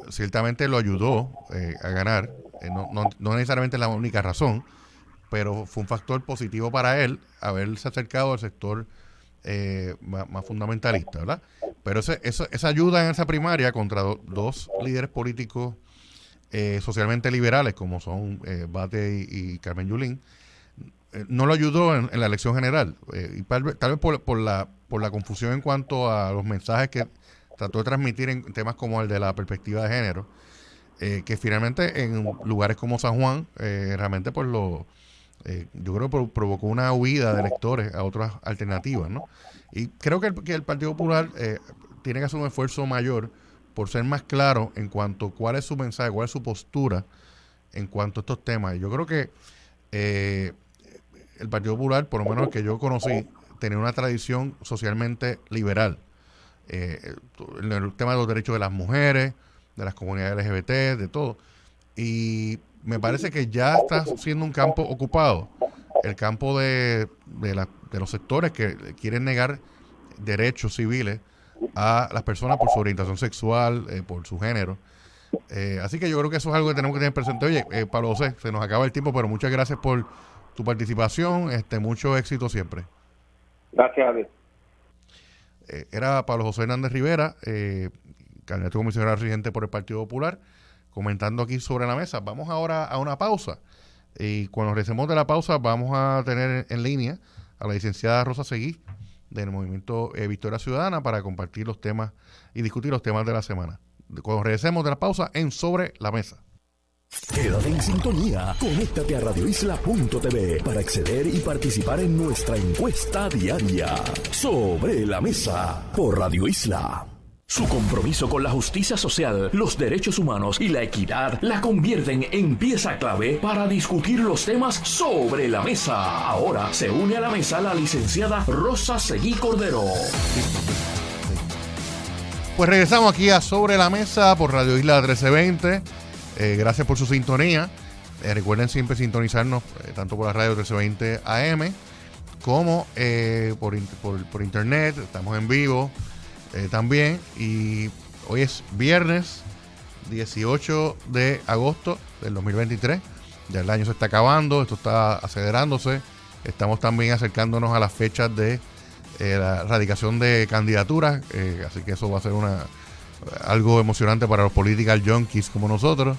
ciertamente lo ayudó a ganar, no necesariamente la única razón, pero fue un factor positivo para él haberse acercado al sector más fundamentalista, ¿verdad? Pero esa ayuda en esa primaria contra dos líderes políticos socialmente liberales, como son Bate y Carmen Yulín, no lo ayudó en la elección general. Y tal vez por la confusión en cuanto a los mensajes que trató de transmitir en temas como el de la perspectiva de género, que finalmente en lugares como San Juan, realmente pues yo creo que provocó una huida de electores a otras alternativas, ¿no? Y creo que el Partido Popular tiene que hacer un esfuerzo mayor por ser más claro en cuanto a cuál es su mensaje, cuál es su postura en cuanto a estos temas. Yo creo que el Partido Popular, por lo menos el que yo conocí, tenía una tradición socialmente liberal. En el tema de los derechos de las mujeres, de las comunidades LGBT, de todo. Y me parece que ya está siendo un campo ocupado, el campo de los sectores que quieren negar derechos civiles a las personas por su orientación sexual, por su género. Así que yo creo que eso es algo que tenemos que tener presente. Oye, Pablo José, se nos acaba el tiempo, pero muchas gracias por tu participación. Mucho éxito siempre. Gracias a ti. Era Pablo José Hernández Rivera, candidato a comisionado residente por el Partido Popular, comentando aquí sobre la mesa. Vamos ahora a una pausa. Y cuando regresemos de la pausa, vamos a tener en línea a la licenciada Rosa Seguí, del movimiento Victoria Ciudadana, para compartir los temas y discutir los temas de la semana. Cuando regresemos de la pausa, en Sobre la Mesa. Quédate en sintonía, conéctate a radioisla.tv para acceder y participar en nuestra encuesta diaria. Sobre la Mesa, por Radio Isla. Su compromiso con la justicia social, los derechos humanos y la equidad la convierten en pieza clave para discutir los temas sobre la mesa. Ahora se une a la mesa la licenciada Rosa Seguí Cordero. Pues regresamos aquí a Sobre la Mesa por Radio Isla 1320. Gracias por su sintonía. Recuerden siempre sintonizarnos tanto por la radio 1320 AM como por internet. Estamos en vivo también. Y hoy es viernes 18 de agosto del 2023. Ya el año se está acabando, esto está acelerándose. Estamos también acercándonos a las fechas de la radicación de candidaturas. Así que eso va a ser algo emocionante para los political junkies como nosotros.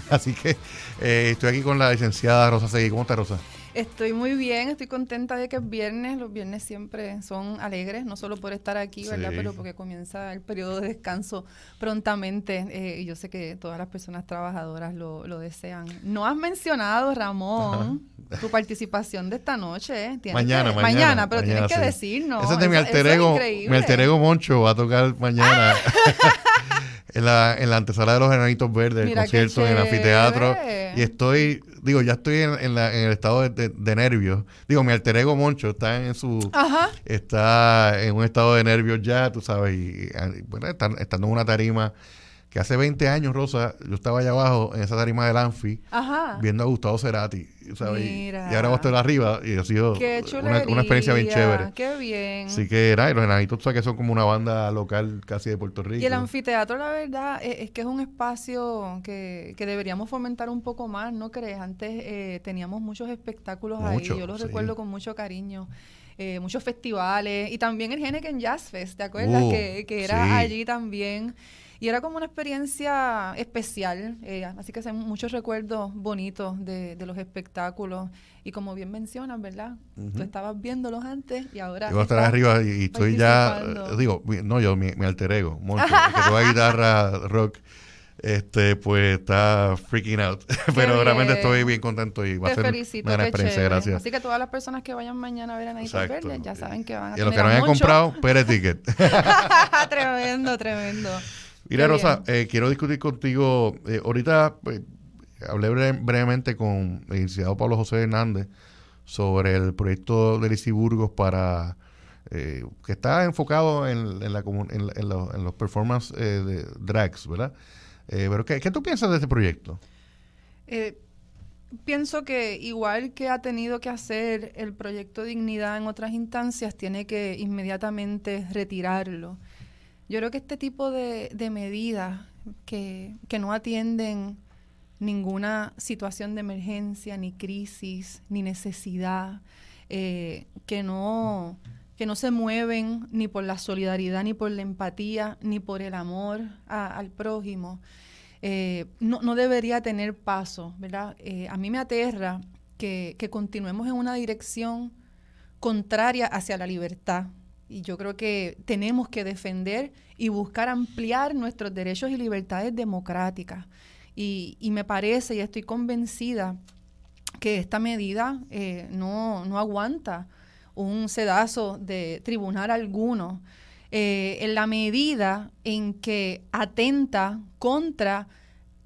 Así que estoy aquí con la licenciada Rosa Seguí. ¿Cómo está, Rosa? Estoy muy bien, estoy contenta de que es viernes. Los viernes siempre son alegres, no solo por estar aquí, ¿verdad? Sí. Pero porque comienza el periodo de descanso prontamente. Y yo sé que todas las personas trabajadoras lo desean. No has mencionado, Ramón, tu participación de esta noche. Mañana, pero tienes que sí. decirnos. Ese es de mi alter ego Moncho, va a tocar mañana. En la antesala de los Enanitos Verdes, el concierto en el anfiteatro. Y ya estoy en el estado de nervios. Mi alter ego Moncho está está en un estado de nervios ya, tú sabes. Y bueno, estando en una tarima que hace 20 años, Rosa, yo estaba allá abajo en esa tarima del Anfi, viendo a Gustavo Cerati, ¿sabes? Y ahora vamos a estar arriba y ha sido una experiencia bien chévere. Qué bien. Así que los Enanitos, tú sabes que son como una banda local casi de Puerto Rico. Y el anfiteatro, la verdad, es que es un espacio que deberíamos fomentar un poco más, ¿no crees? Antes teníamos muchos espectáculos ahí, yo los recuerdo con mucho cariño. Muchos festivales y también el Henneken Jazz Fest, ¿te acuerdas? Que era allí también. Y era como una experiencia especial, así que son muchos recuerdos bonitos de los espectáculos. Y como bien mencionas, ¿verdad? Tú estabas viéndolos antes y ahora yo voy a estar arriba y estoy ya, mi alter ego, Moncho, que toca guitarra rock, pues está freaking out. Pero realmente estoy bien contento y va a ser una gran experiencia, gracias. Así que todas las personas que vayan mañana a ver a Enanitos Verdes ya saben que van a tener y los que no hayan comprado, Pere Ticket. Tremendo. Mira, Rosa, quiero discutir contigo. Ahorita hablé brevemente con el licenciado Pablo José Hernández sobre el proyecto de Lizy Burgos para que está enfocado en los performance de drags, ¿verdad? Pero ¿qué tú piensas de este proyecto? Pienso que igual que ha tenido que hacer el proyecto Dignidad en otras instancias, tiene que inmediatamente retirarlo. Yo creo que este tipo de medidas que no atienden ninguna situación de emergencia, ni crisis, ni necesidad, que no se mueven ni por la solidaridad, ni por la empatía, ni por el amor al prójimo, no debería tener paso, ¿verdad? A mí me aterra que continuemos en una dirección contraria hacia la libertad. Y yo creo que tenemos que defender y buscar ampliar nuestros derechos y libertades democráticas. Y me parece, y estoy convencida, que esta medida no aguanta un sedazo de tribunal alguno. En la medida en que atenta contra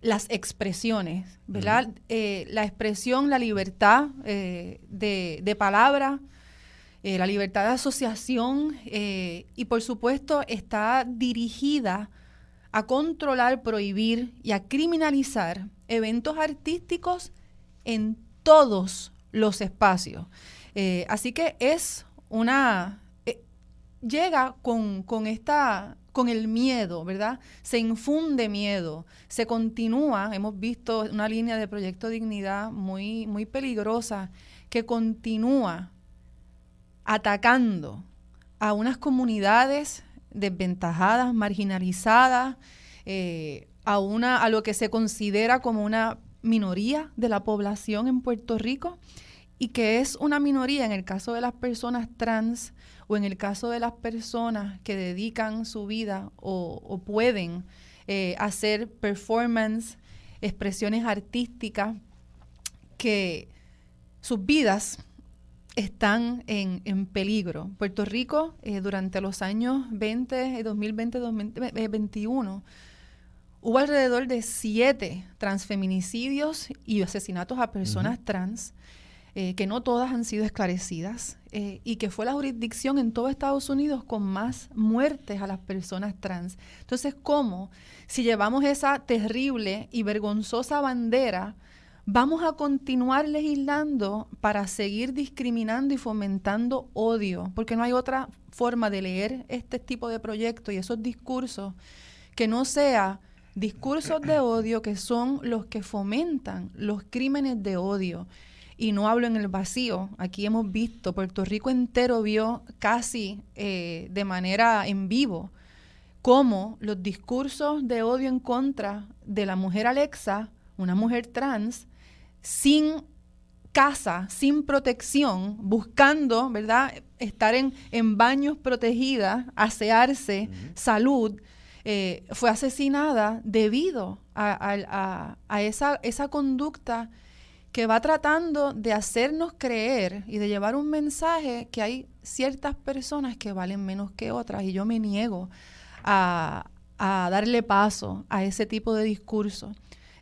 las expresiones, ¿verdad? La expresión, la libertad de palabra, la libertad de asociación y por supuesto está dirigida a controlar, prohibir y a criminalizar eventos artísticos en todos los espacios. Así que es llega con el miedo, ¿verdad? Se infunde miedo, se continúa, hemos visto una línea de Proyecto Dignidad muy, muy peligrosa que continúa atacando a unas comunidades desventajadas, marginalizadas, a lo que se considera como una minoría de la población en Puerto Rico y que es una minoría en el caso de las personas trans o en el caso de las personas que dedican su vida o pueden hacer performance, expresiones artísticas, que sus vidas están en peligro. Puerto Rico, durante los años 2020-2021, hubo alrededor de 7 transfeminicidios y asesinatos a personas trans, que no todas han sido esclarecidas, y que fue la jurisdicción en todo Estados Unidos con más muertes a las personas trans. Entonces, ¿cómo? Si llevamos esa terrible y vergonzosa bandera, vamos a continuar legislando para seguir discriminando y fomentando odio, porque no hay otra forma de leer este tipo de proyectos y esos discursos que no sea discursos de odio, que son los que fomentan los crímenes de odio. Y no hablo en el vacío. Aquí hemos visto, Puerto Rico entero vio casi de manera en vivo cómo los discursos de odio en contra de la mujer Alexa, una mujer trans, sin casa, sin protección, buscando, ¿verdad?, estar en baños protegidas, asearse, salud, fue asesinada debido a esa conducta que va tratando de hacernos creer y de llevar un mensaje que hay ciertas personas que valen menos que otras, y yo me niego a darle paso a ese tipo de discurso.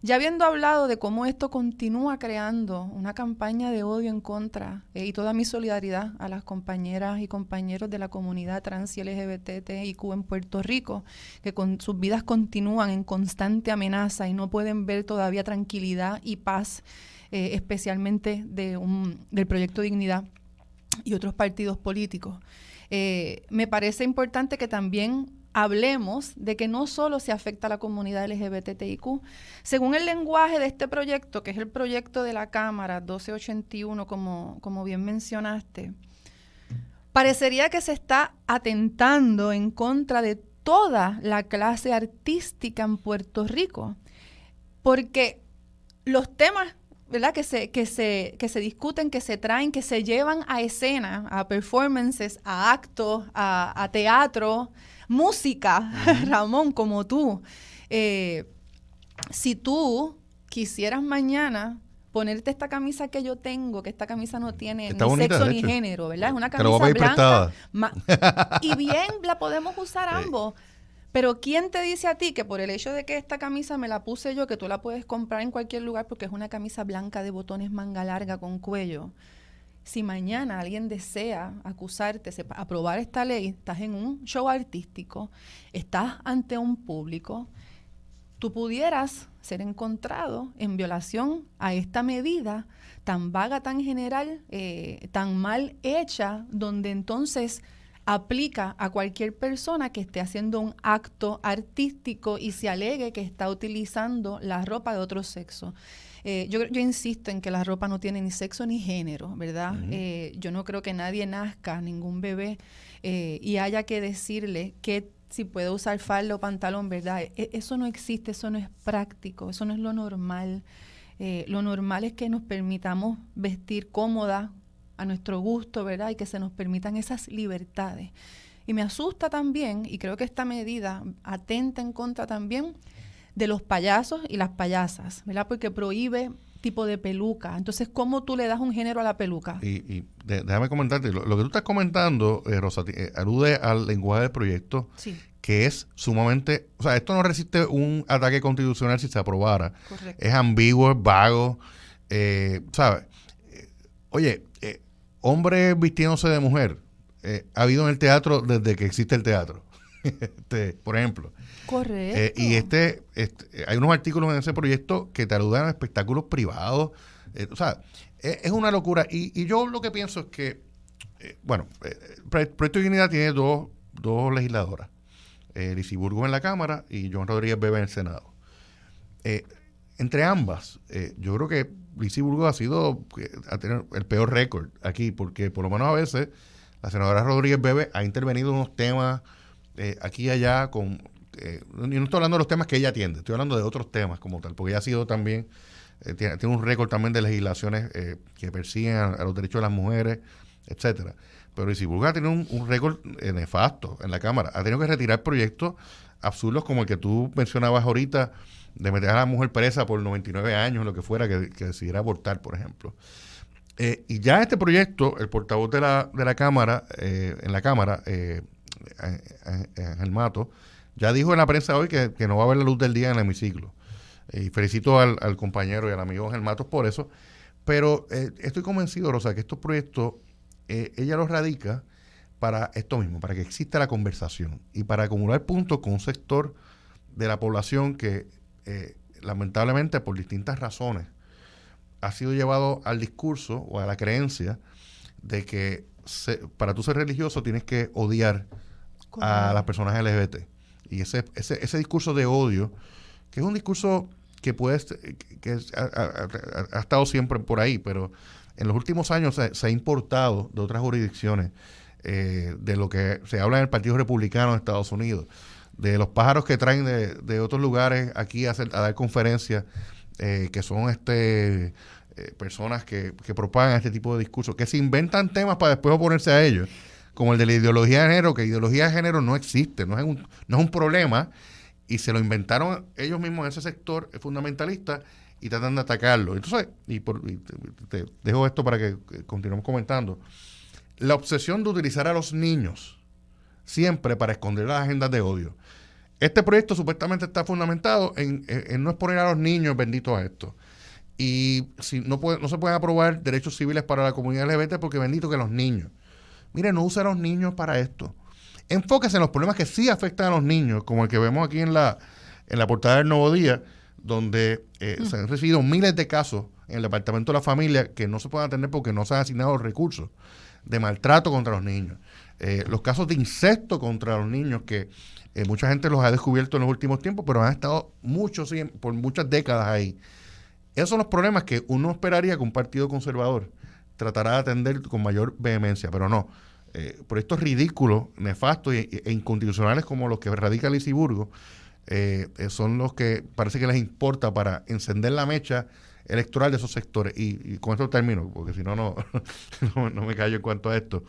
Ya habiendo hablado de cómo esto continúa creando una campaña de odio en contra, y toda mi solidaridad a las compañeras y compañeros de la comunidad trans y LGBTIQ en Puerto Rico, que con sus vidas continúan en constante amenaza y no pueden ver todavía tranquilidad y paz, especialmente del Proyecto Dignidad y otros partidos políticos. Me parece importante que también hablemos de que no solo se afecta a la comunidad LGBTIQ. Según el lenguaje de este proyecto, que es el proyecto de la Cámara 1281, como bien mencionaste, parecería que se está atentando en contra de toda la clase artística en Puerto Rico, porque los temas, ¿verdad?, que se discuten, que se traen, que se llevan a escena, a performances, a actos, a teatro, música, Ramón, como tú. Si tú quisieras mañana ponerte esta camisa que yo tengo, que esta camisa no tiene está ni bonita, sexo ni género, ¿verdad? Es una camisa blanca. Y bien, la podemos usar ambos. Pero ¿quién te dice a ti que por el hecho de que esta camisa me la puse yo, que tú la puedes comprar en cualquier lugar porque es una camisa blanca de botones manga larga con cuello? Si mañana alguien desea acusarte, aprobar esta ley, estás en un show artístico, estás ante un público, tú pudieras ser encontrado en violación a esta medida tan vaga, tan general, tan mal hecha, donde entonces aplica a cualquier persona que esté haciendo un acto artístico y se alegue que está utilizando la ropa de otro sexo. Yo insisto en que la ropa no tiene ni sexo ni género, ¿verdad? Yo no creo que nadie nazca, ningún bebé, y haya que decirle qué si puede usar falda o pantalón, ¿verdad? Eso no existe, eso no es práctico, eso no es lo normal. Lo normal es que nos permitamos vestir cómoda a nuestro gusto, ¿verdad? Y que se nos permitan esas libertades. Y me asusta también, y creo que esta medida atenta en contra también de los payasos y las payasas, ¿verdad? Porque prohíbe tipo de peluca. Entonces, ¿cómo tú le das un género a la peluca? Déjame comentarte, lo que tú estás comentando, Rosa, alude al lenguaje del proyecto, sí, que es sumamente, o sea, esto no resiste un ataque constitucional si se aprobara. Correcto. Es ambiguo, es vago, ¿sabes? Oye, hombre vistiéndose de mujer, ha habido en el teatro desde que existe el teatro, por ejemplo. Correcto. Y hay unos artículos en ese proyecto que te aludan a espectáculos privados. O sea, es una locura. Y yo lo que pienso es que, el Proyecto de Dignidad tiene dos legisladoras. Lizy Burgos en la Cámara y Joan Rodríguez Bebe en el Senado. Entre ambas, yo creo que Lizy Burgos ha tenido el peor récord aquí, porque por lo menos a veces la senadora Rodríguez Bebe ha intervenido en unos temas aquí y allá y no estoy hablando de los temas que ella atiende, estoy hablando de otros temas como tal, porque ella ha sido también, tiene un récord también de legislaciones que persiguen a los derechos de las mujeres, etcétera. Pero Lizy Burgos ha tenido un récord nefasto en la Cámara, ha tenido que retirar proyectos absurdos como el que tú mencionabas ahorita, de meter a la mujer presa por 99 años, lo que fuera, que decidiera abortar, por ejemplo. Y ya este proyecto, el portavoz de la Cámara, en la Cámara, Ángel Matos, ya dijo en la prensa hoy que no va a ver la luz del día en el hemiciclo. Y felicito al compañero y al amigo Ángel Matos por eso. Pero estoy convencido, Rosa, que estos proyectos, ella los radica para esto mismo, para que exista la conversación y para acumular puntos con un sector de la población que, lamentablemente, por distintas razones, ha sido llevado al discurso o a la creencia de que para tú ser religioso tienes que odiar a las personas LGBT. Y ese discurso de odio, que es un discurso que ha estado siempre por ahí, pero en los últimos años se ha importado de otras jurisdicciones, de lo que se habla en el Partido Republicano de Estados Unidos, de los pájaros que traen de otros lugares aquí a dar conferencias, que son personas que propagan este tipo de discursos, que se inventan temas para después oponerse a ellos, como el de la ideología de género, que ideología de género no existe, no es un problema, y se lo inventaron ellos mismos en ese sector fundamentalista y tratan de atacarlo. Entonces, te dejo esto para que continuemos comentando. La obsesión de utilizar a los niños siempre para esconder las agendas de odio. Este proyecto supuestamente está fundamentado en no exponer a los niños benditos a esto. Y si no se pueden aprobar derechos civiles para la comunidad LGBT porque bendito que los niños. Mire, no use a los niños para esto. Enfóquese en los problemas que sí afectan a los niños, como el que vemos aquí en la portada del Nuevo Día, donde se han recibido miles de casos en el Departamento de la Familia que no se pueden atender porque no se han asignado los recursos de maltrato contra los niños. Los casos de incesto contra los niños que mucha gente los ha descubierto en los últimos tiempos, pero han estado por muchas décadas ahí. Esos son los problemas que uno esperaría que un partido conservador tratará de atender con mayor vehemencia, pero no. Proyectos ridículos, nefastos e inconstitucionales como los que radica Lizy Burgos son los que parece que les importa para encender la mecha electoral de esos sectores. Y con esto termino, porque si no, no me callo en cuanto a esto.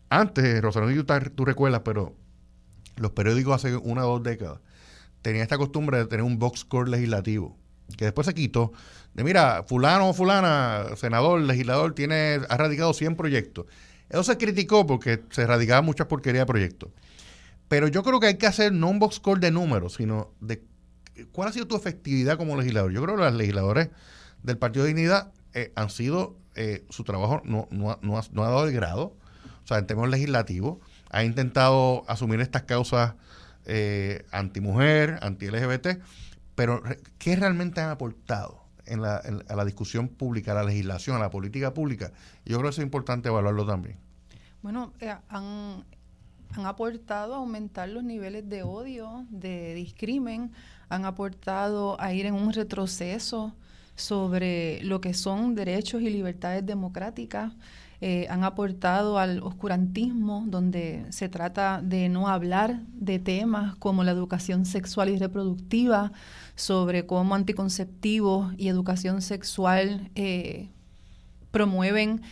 Antes, Rosalía, tú recuerdas, pero los periódicos hace 1 o 2 décadas tenían esta costumbre de tener un box score legislativo, que después se quitó. De mira, fulano o fulana, senador, legislador, ha radicado 100 proyectos. Eso se criticó porque se radicaban muchas porquerías de proyectos. Pero yo creo que hay que hacer no un box score de números, sino de cuál ha sido tu efectividad como legislador. Yo creo que los legisladores del Partido de Dignidad han sido, su trabajo no ha dado el grado, o sea, en términos legislativos, ha intentado asumir estas causas anti-mujer, anti-LGBT, pero ¿qué realmente han aportado a la discusión pública, a la legislación, a la política pública? Yo creo que eso es importante evaluarlo también. Bueno, han aportado a aumentar los niveles de odio, de discrimen, han aportado a ir en un retroceso sobre lo que son derechos y libertades democráticas. han aportado al oscurantismo, donde se trata de no hablar de temas como la educación sexual y reproductiva, sobre cómo anticonceptivos y educación sexual promueven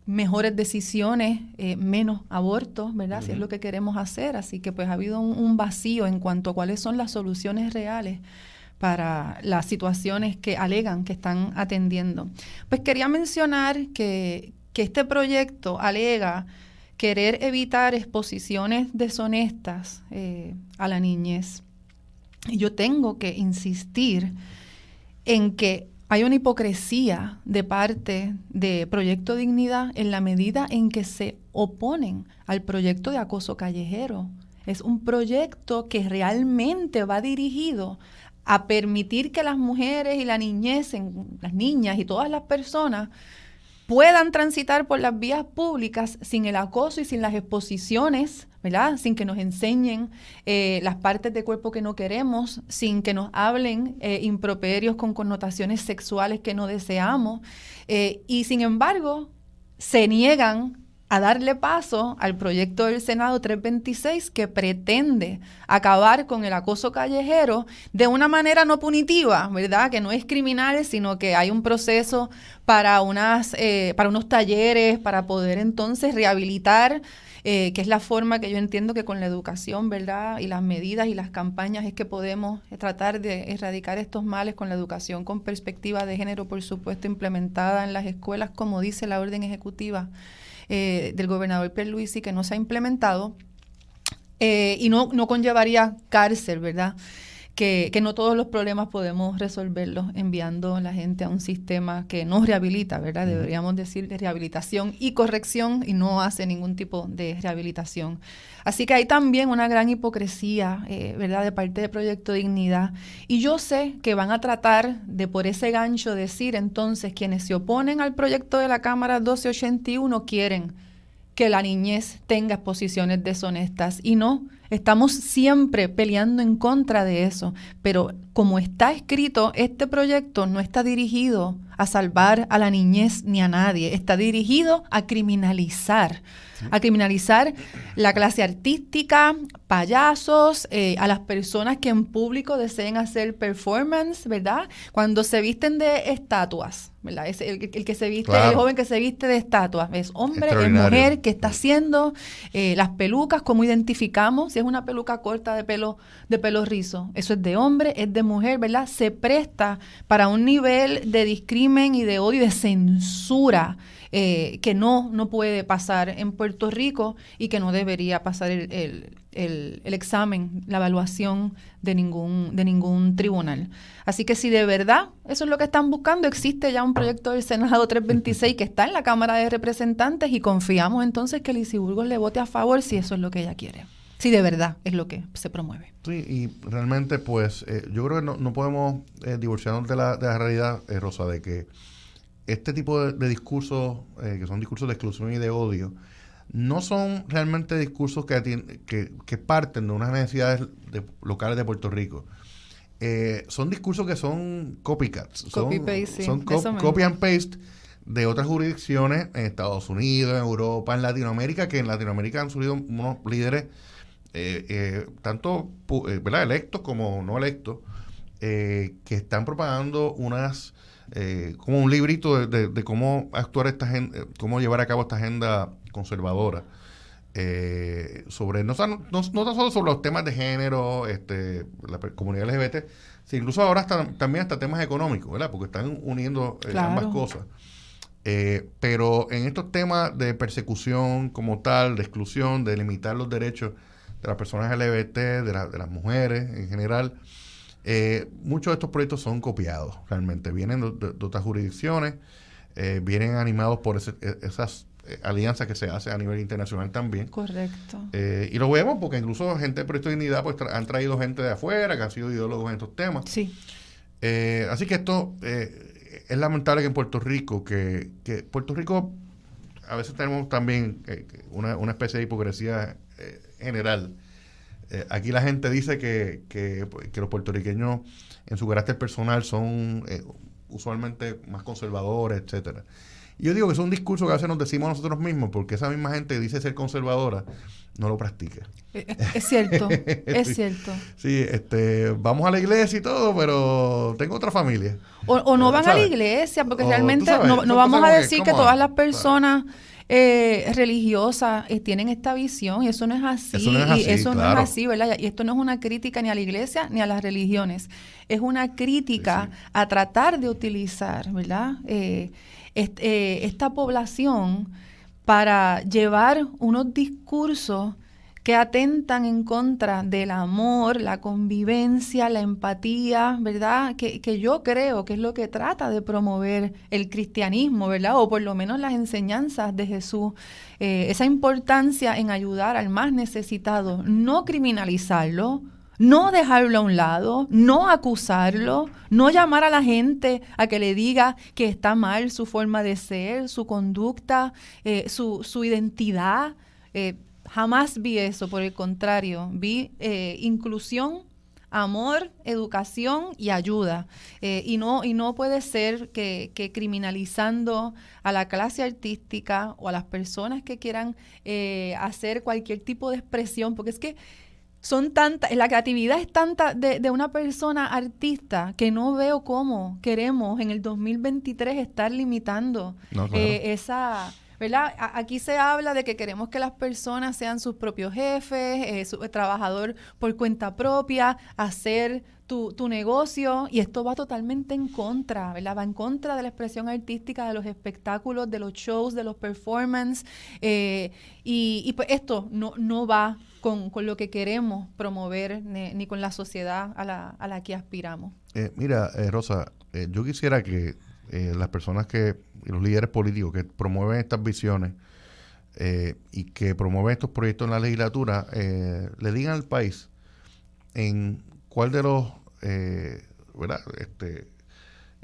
mejores decisiones, menos abortos, ¿verdad? Uh-huh. Si es lo que queremos hacer. Así que pues ha habido un vacío en cuanto a cuáles son las soluciones reales para las situaciones que alegan que están atendiendo. Pues quería mencionar que este proyecto alega querer evitar exposiciones deshonestas a la niñez. Y yo tengo que insistir en que hay una hipocresía de parte de Proyecto Dignidad en la medida en que se oponen al proyecto de acoso callejero. Es un proyecto que realmente va dirigido a permitir que las mujeres y la niñez, las niñas y todas las personas puedan transitar por las vías públicas sin el acoso y sin las exposiciones, ¿verdad? Sin que nos enseñen las partes del cuerpo que no queremos, sin que nos hablen improperios con connotaciones sexuales que no deseamos, y sin embargo se niegan a darle paso al proyecto del Senado 326 que pretende acabar con el acoso callejero de una manera no punitiva, ¿verdad? Que no es criminal, sino que hay un proceso para unos talleres para poder entonces rehabilitar, que es la forma que yo entiendo que con la educación, ¿verdad? Y las medidas y las campañas es que podemos tratar de erradicar estos males con la educación con perspectiva de género, por supuesto, implementada en las escuelas, como dice la orden ejecutiva del gobernador Pierluisi, que no se ha implementado, y no conllevaría cárcel, ¿verdad? Que no todos los problemas podemos resolverlos enviando a la gente a un sistema que nos rehabilita, ¿verdad? Deberíamos decir de rehabilitación y corrección, y no hace ningún tipo de rehabilitación. Así que hay también una gran hipocresía, ¿verdad?, de parte del Proyecto Dignidad. Y yo sé que van a tratar de, por ese gancho, decir entonces quienes se oponen al proyecto de la Cámara 1281 quieren que la niñez tenga exposiciones deshonestas. Y no, estamos siempre peleando en contra de eso. Pero como está escrito, este proyecto no está dirigido a salvar a la niñez ni a nadie. Está dirigido a criminalizar. A criminalizar la clase artística, payasos, a las personas que en público deseen hacer performance, ¿verdad? Cuando se visten de estatuas, ¿verdad? Es el que se viste, claro. El joven que se viste de estatuas, es hombre, es mujer, que está haciendo las pelucas, ¿cómo identificamos? Si es una peluca corta de pelo rizo, eso es de hombre, es de mujer, ¿verdad? Se presta para un nivel de discrimen y de odio y de censura que no puede pasar en Puerto Rico y que no debería pasar el examen, la evaluación de ningún tribunal. Así que si de verdad eso es lo que están buscando, existe ya un proyecto del Senado 326 que está en la Cámara de Representantes y confiamos entonces que Lizy Burgos le vote a favor si eso es lo que ella quiere. Si de verdad es lo que se promueve. Sí, y realmente pues yo creo que no podemos divorciarnos de la realidad, Rosa, de que este tipo de discursos, que son discursos de exclusión y de odio, no son realmente discursos que parten de unas necesidades locales de Puerto Rico. Son discursos que son copycats, son copy and paste de otras jurisdicciones en Estados Unidos, en Europa, en Latinoamérica, que en Latinoamérica han surgido unos líderes tanto ¿verdad?, electos como no electos, que están propagando como un librito de cómo actuar esta gente, cómo llevar a cabo esta agenda conservadora, sobre no tan solo sobre los temas de género, la comunidad LGBT, sino incluso ahora también hasta temas económicos, ¿verdad? Porque están uniendo ambas cosas. Pero en estos temas de persecución como tal, de exclusión, de limitar los derechos de las personas LGBT, de las mujeres en general, muchos de estos proyectos son copiados realmente, vienen de otras jurisdicciones, vienen animados por esas alianzas que se hacen a nivel internacional también. Correcto. Y lo vemos porque incluso gente de Proyecto de Dignidad pues han traído gente de afuera que han sido ideólogos en estos temas. Sí. Así que esto es lamentable que en Puerto Rico, que Puerto Rico a veces tenemos también una especie de hipocresía general. Aquí la gente dice que los puertorriqueños en su carácter personal son usualmente más conservadores, etcétera. Y yo digo que es un discurso que a veces nos decimos nosotros mismos, porque esa misma gente que dice ser conservadora no lo practica. Es cierto, es cierto. Sí, vamos a la iglesia y todo, pero tengo otra familia. O no van, ¿sabes?, a la iglesia, porque realmente no vamos a decir que todas las personas religiosas tienen esta visión, y eso no es así. Eso no es así, ¿verdad? Y esto no es una crítica ni a la iglesia ni a las religiones. Es una crítica a tratar de utilizar, ¿verdad?, esta población para llevar unos discursos que atentan en contra del amor, la convivencia, la empatía, ¿verdad? Que yo creo que es lo que trata de promover el cristianismo, ¿verdad? O por lo menos las enseñanzas de Jesús. Esa importancia en ayudar al más necesitado, no criminalizarlo, no dejarlo a un lado, no acusarlo, no llamar a la gente a que le diga que está mal su forma de ser, su conducta, su identidad. Jamás vi eso, por el contrario, vi inclusión, amor, educación y ayuda. Y no puede ser que criminalizando a la clase artística o a las personas que quieran hacer cualquier tipo de expresión, porque es que son tantas, la creatividad es tanta de una persona artista que no veo cómo queremos en el 2023 estar limitando esa... ¿verdad? Aquí se habla de que queremos que las personas sean sus propios jefes, trabajador por cuenta propia, hacer tu negocio, y esto va totalmente en contra, ¿verdad? Va en contra de la expresión artística, de los espectáculos, de los shows, de los performances, y pues esto no va con lo que queremos promover ni con la sociedad a la que aspiramos. Mira, Rosa, yo quisiera que las personas los líderes políticos que promueven estas visiones y que promueven estos proyectos en la legislatura, le digan al país en cuál de los, ¿verdad?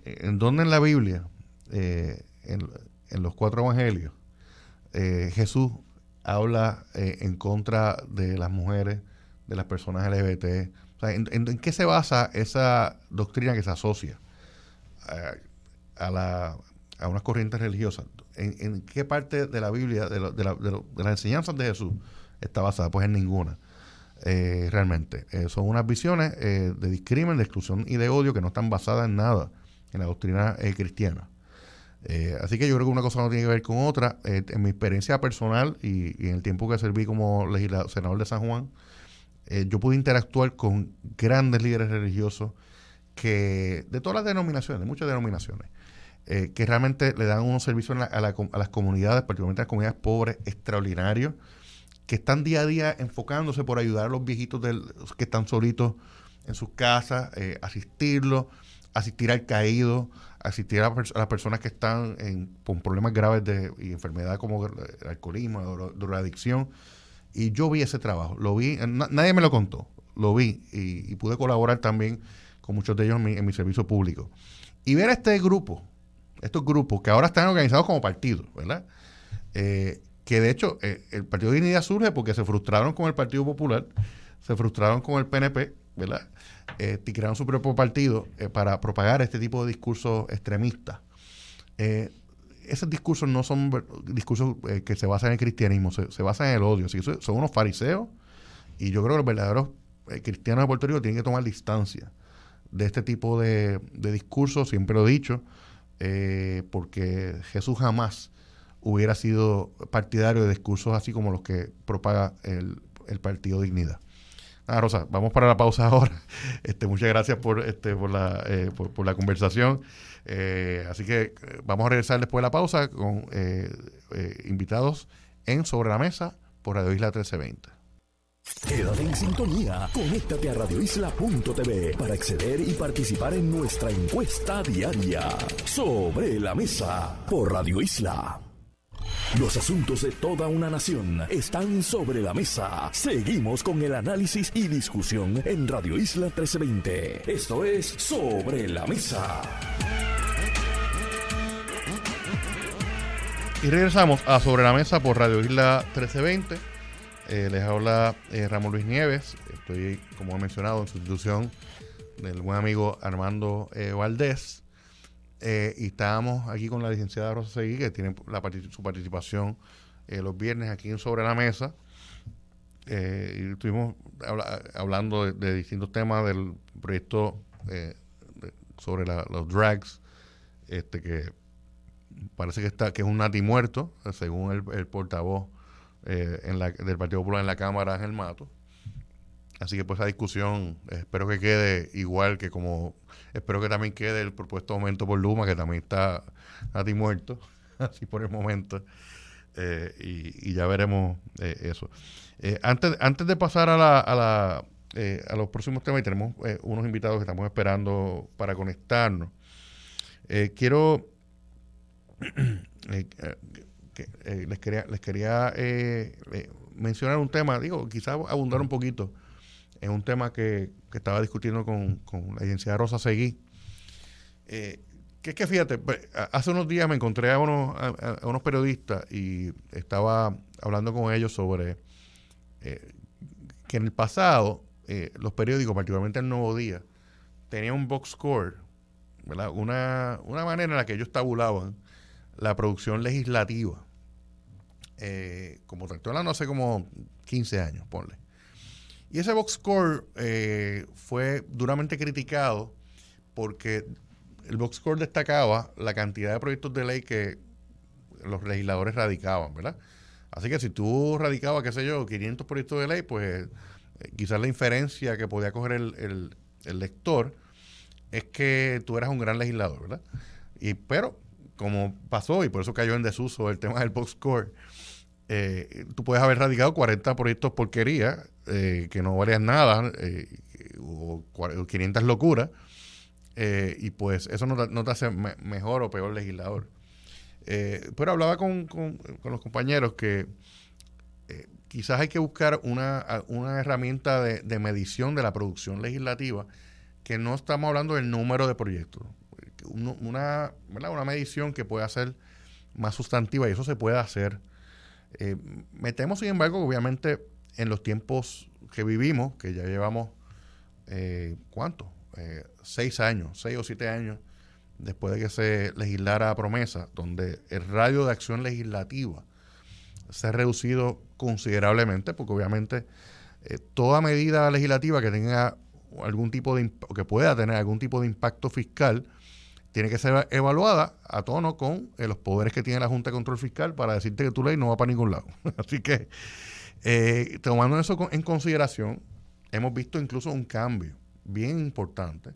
En dónde en la Biblia, en los 4 evangelios, Jesús habla en contra de las mujeres, de las personas LGBT. O sea, ¿en qué se basa esa doctrina que se asocia a unas corrientes religiosas? ¿En qué parte de la Biblia, de las enseñanzas de Jesús está basada? Pues en ninguna, realmente. Son unas visiones de discrimen, de exclusión y de odio que no están basadas en nada en la doctrina cristiana. Así que yo creo que una cosa no tiene que ver con otra. En mi experiencia personal y en el tiempo que serví como senador de San Juan, yo pude interactuar con grandes líderes religiosos que de todas las denominaciones, de muchas denominaciones, que realmente le dan unos servicios a las comunidades, particularmente a las comunidades pobres, extraordinarios, que están día a día enfocándose por ayudar a los viejitos que están solitos en sus casas, asistirlos, asistir al caído, asistir a las personas que están con problemas graves y enfermedades como el alcoholismo, drogadicción. Y yo vi ese trabajo, lo vi, nadie me lo contó, lo vi y pude colaborar también con muchos de ellos en mi servicio público. Y ver a estos grupos que ahora están organizados como partidos, ¿verdad? Que de hecho el Partido de Dignidad surge porque se frustraron con el Partido Popular, se frustraron con el PNP, ¿verdad? Y crearon su propio partido para propagar este tipo de discursos extremistas. Esos discursos no son discursos que se basan en el cristianismo, se basan en el odio. Así que son unos fariseos, y yo creo que los verdaderos cristianos de Puerto Rico tienen que tomar distancia de este tipo de discursos, siempre lo he dicho, porque Jesús jamás hubiera sido partidario de discursos así como los que propaga el Partido Dignidad. Rosa, vamos para la pausa ahora. Muchas gracias por la conversación. Así que vamos a regresar después de la pausa con invitados en Sobre la Mesa por Radio Isla 1320. Quédate en sintonía. Conéctate a radioisla.tv para acceder y participar en nuestra encuesta diaria. Sobre la Mesa por Radio Isla. Los asuntos de toda una nación están sobre la mesa. Seguimos con el análisis y discusión en Radio Isla 1320. Esto es Sobre la Mesa. Y regresamos a Sobre la Mesa por Radio Isla 1320. Les habla Ramón Luis Nieves. Estoy, como he mencionado, en sustitución del buen amigo Armando Valdés. y estábamos aquí con la licenciada Rosa Seguí, que tiene su participación los viernes aquí en Sobre la Mesa, y estuvimos hablando de distintos temas del proyecto sobre los drags, que parece que es un nati muerto, según el portavoz del Partido Popular en la Cámara, Ángel Mato. Así que pues esa discusión espero que quede igual que como espero que también quede el propuesto aumento por Luma, que también está nati muerto, así por el momento, y ya veremos eso. Antes de pasar a los próximos temas, y tenemos unos invitados que estamos esperando para conectarnos, quiero les quería mencionar un tema, quizás abundar un poquito en un tema que estaba discutiendo con la licenciada Rosa Seguí, que es que fíjate, hace unos días me encontré a unos periodistas y estaba hablando con ellos sobre que en el pasado los periódicos, particularmente el Nuevo Día, tenían un box score, ¿verdad? Una manera en la que ellos tabulaban la producción legislativa, como estoy hablando hace como 15 años, ponle. Y ese box score fue duramente criticado porque el box score destacaba la cantidad de proyectos de ley que los legisladores radicaban, ¿verdad? Así que si tú radicabas, 500 proyectos de ley, pues quizás la inferencia que podía coger el lector es que tú eras un gran legislador, ¿verdad? Pero como pasó, y por eso cayó en desuso el tema del box score, tú puedes haber radicado 40 proyectos porquería que no valían nada, o 500 locuras, y pues eso no te hace mejor o peor legislador. Pero hablaba con los compañeros que quizás hay que buscar una herramienta de medición de la producción legislativa, que no estamos hablando del número de proyectos, una medición que pueda ser más sustantiva, y eso se puede hacer. Me temo, sin embargo, obviamente en los tiempos que vivimos, que ya llevamos, ¿cuánto? 6 o 7 años después de que se legislara Promesa, donde el radio de acción legislativa se ha reducido considerablemente, porque obviamente toda medida legislativa que tenga algún tipo de o que pueda tener algún tipo de impacto fiscal tiene que ser evaluada a tono con los poderes que tiene la Junta de Control Fiscal para decirte que tu ley no va para ningún lado. Así que, tomando eso en consideración, hemos visto incluso un cambio bien importante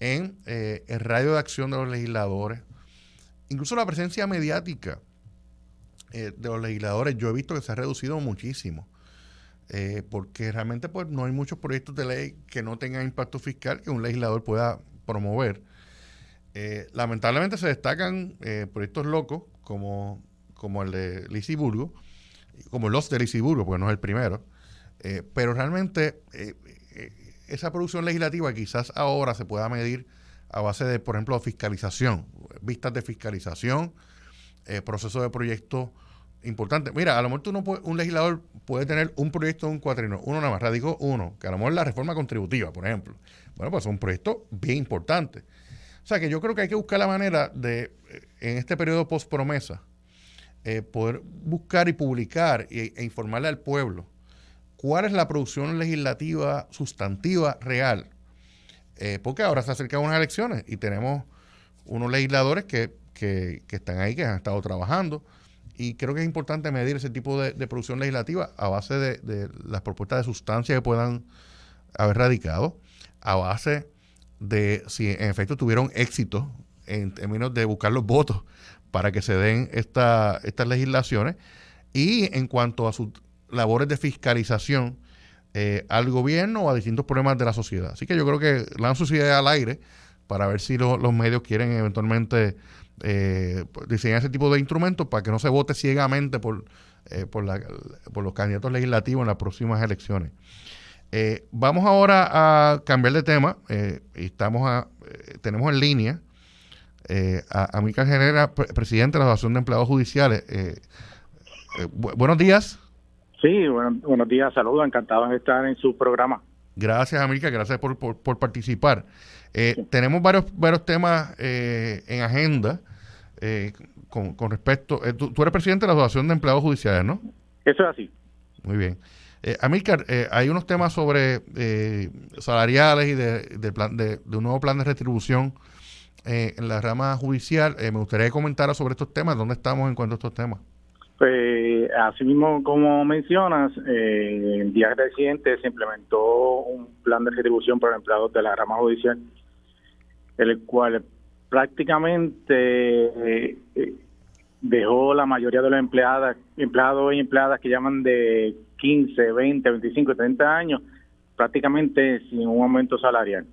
en el radio de acción de los legisladores, incluso la presencia mediática de los legisladores. Yo he visto que se ha reducido muchísimo, porque realmente pues no hay muchos proyectos de ley que no tengan impacto fiscal que un legislador pueda promover. Lamentablemente se destacan proyectos locos como el de Lisiburgo, como los de Lisiburgo, porque no es el primero, pero realmente esa producción legislativa quizás ahora se pueda medir a base de, por ejemplo, fiscalización, vistas de fiscalización, proceso de proyectos importantes. Mira, a lo mejor un legislador puede tener un proyecto de un cuatrienio, uno nada más, radicó uno, que a lo mejor es la reforma contributiva, por ejemplo. Bueno, pues es un proyecto bien importante. O sea que yo creo que hay que buscar la manera de, en este periodo post-promesa, poder buscar y publicar e informarle al pueblo cuál es la producción legislativa sustantiva real. Porque ahora se acercan unas elecciones y tenemos unos legisladores que están ahí, que han estado trabajando, y creo que es importante medir ese tipo de producción legislativa a base de las propuestas de sustancia que puedan haber radicado, a base de si en efecto tuvieron éxito en términos de buscar los votos para que se den estas legislaciones, y en cuanto a sus labores de fiscalización al gobierno o a distintos problemas de la sociedad. Así que yo creo que lanzo su idea al aire para ver si los medios quieren eventualmente diseñar ese tipo de instrumentos para que no se vote ciegamente por los candidatos legislativos en las próximas elecciones. Vamos ahora a cambiar de tema, y tenemos en línea a Amílcar Herrera, presidente de la Asociación de Empleados Judiciales. Buenos días. Sí, buenos días, saludos, encantado de estar en su programa. Gracias, Amílcar, gracias por participar. Tenemos varios temas en agenda con respecto... tú eres presidente de la Asociación de Empleados Judiciales, ¿no? Eso es así. Muy bien. Amílcar, hay unos temas sobre salariales y de un nuevo plan de retribución en la rama judicial. Me gustaría que comentara sobre estos temas. ¿Dónde estamos en cuanto a estos temas? Pues, así mismo como mencionas, en días recientes se implementó un plan de retribución para empleados de la rama judicial, el cual prácticamente dejó la mayoría de los empleados y empleadas que llaman de 15, 20, 25 y 30 años prácticamente sin un aumento salarial.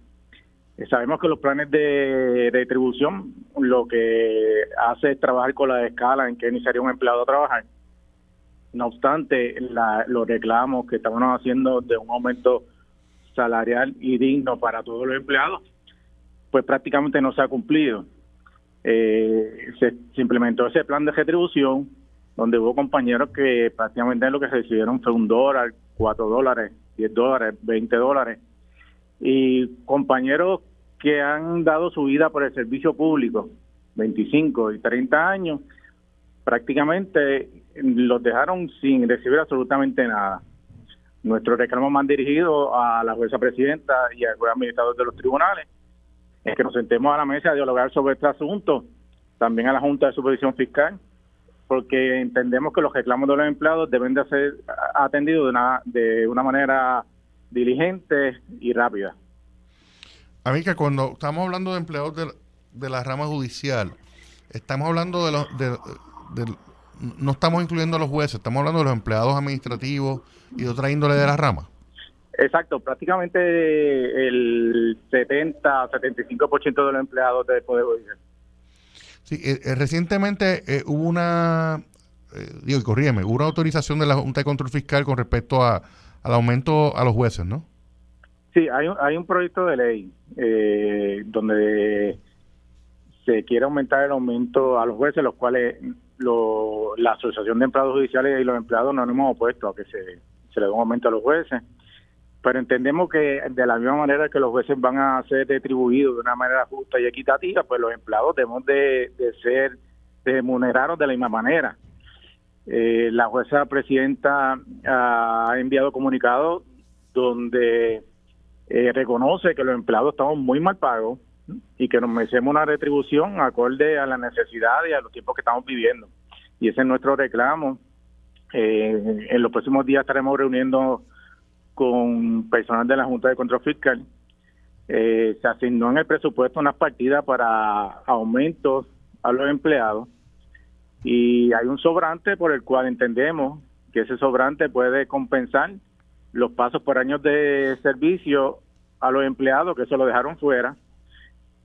Sabemos que los planes de retribución lo que hace es trabajar con la escala en que iniciaría un empleado a trabajar. No obstante, los reclamos que estamos haciendo de un aumento salarial y digno para todos los empleados, pues prácticamente no se ha cumplido. Se implementó ese plan de retribución donde hubo compañeros que prácticamente lo que recibieron fue $1, $4, $10, $20, y compañeros que han dado su vida por el servicio público, 25 y 30 años, prácticamente los dejaron sin recibir absolutamente nada. Nuestro reclamo más dirigido a la jueza presidenta y al juez administrador de los tribunales es que nos sentemos a la mesa a dialogar sobre este asunto, también a la Junta de Supervisión Fiscal, porque entendemos que los reclamos de los empleados deben de ser atendidos de una manera diligente y rápida. Amílcar, cuando estamos hablando de empleados de la rama judicial, estamos hablando no estamos incluyendo a los jueces, estamos hablando de los empleados administrativos y de otra índole de la rama. Exacto, prácticamente el 70-75% de los empleados del Poder Judicial. Sí, recientemente hubo hubo una autorización de la Junta de Control Fiscal con respecto al aumento a los jueces, ¿no? Sí, hay un proyecto de ley donde se quiere aumentar el aumento a los jueces, los cuales la Asociación de Empleados Judiciales y los empleados no nos hemos opuesto a que se le dé un aumento a los jueces, pero entendemos que de la misma manera que los jueces van a ser retribuidos de una manera justa y equitativa, pues los empleados debemos de ser remunerados de la misma manera. La jueza presidenta ha enviado comunicados donde reconoce que los empleados estamos muy mal pagos y que nos merecemos una retribución acorde a la necesidad y a los tiempos que estamos viviendo. Y ese es nuestro reclamo. En los próximos días estaremos reuniendo con personal de la Junta de Control Fiscal. Se asignó en el presupuesto unas partidas para aumentos a los empleados y hay un sobrante por el cual entendemos que ese sobrante puede compensar los pasos por años de servicio a los empleados, que eso lo dejaron fuera,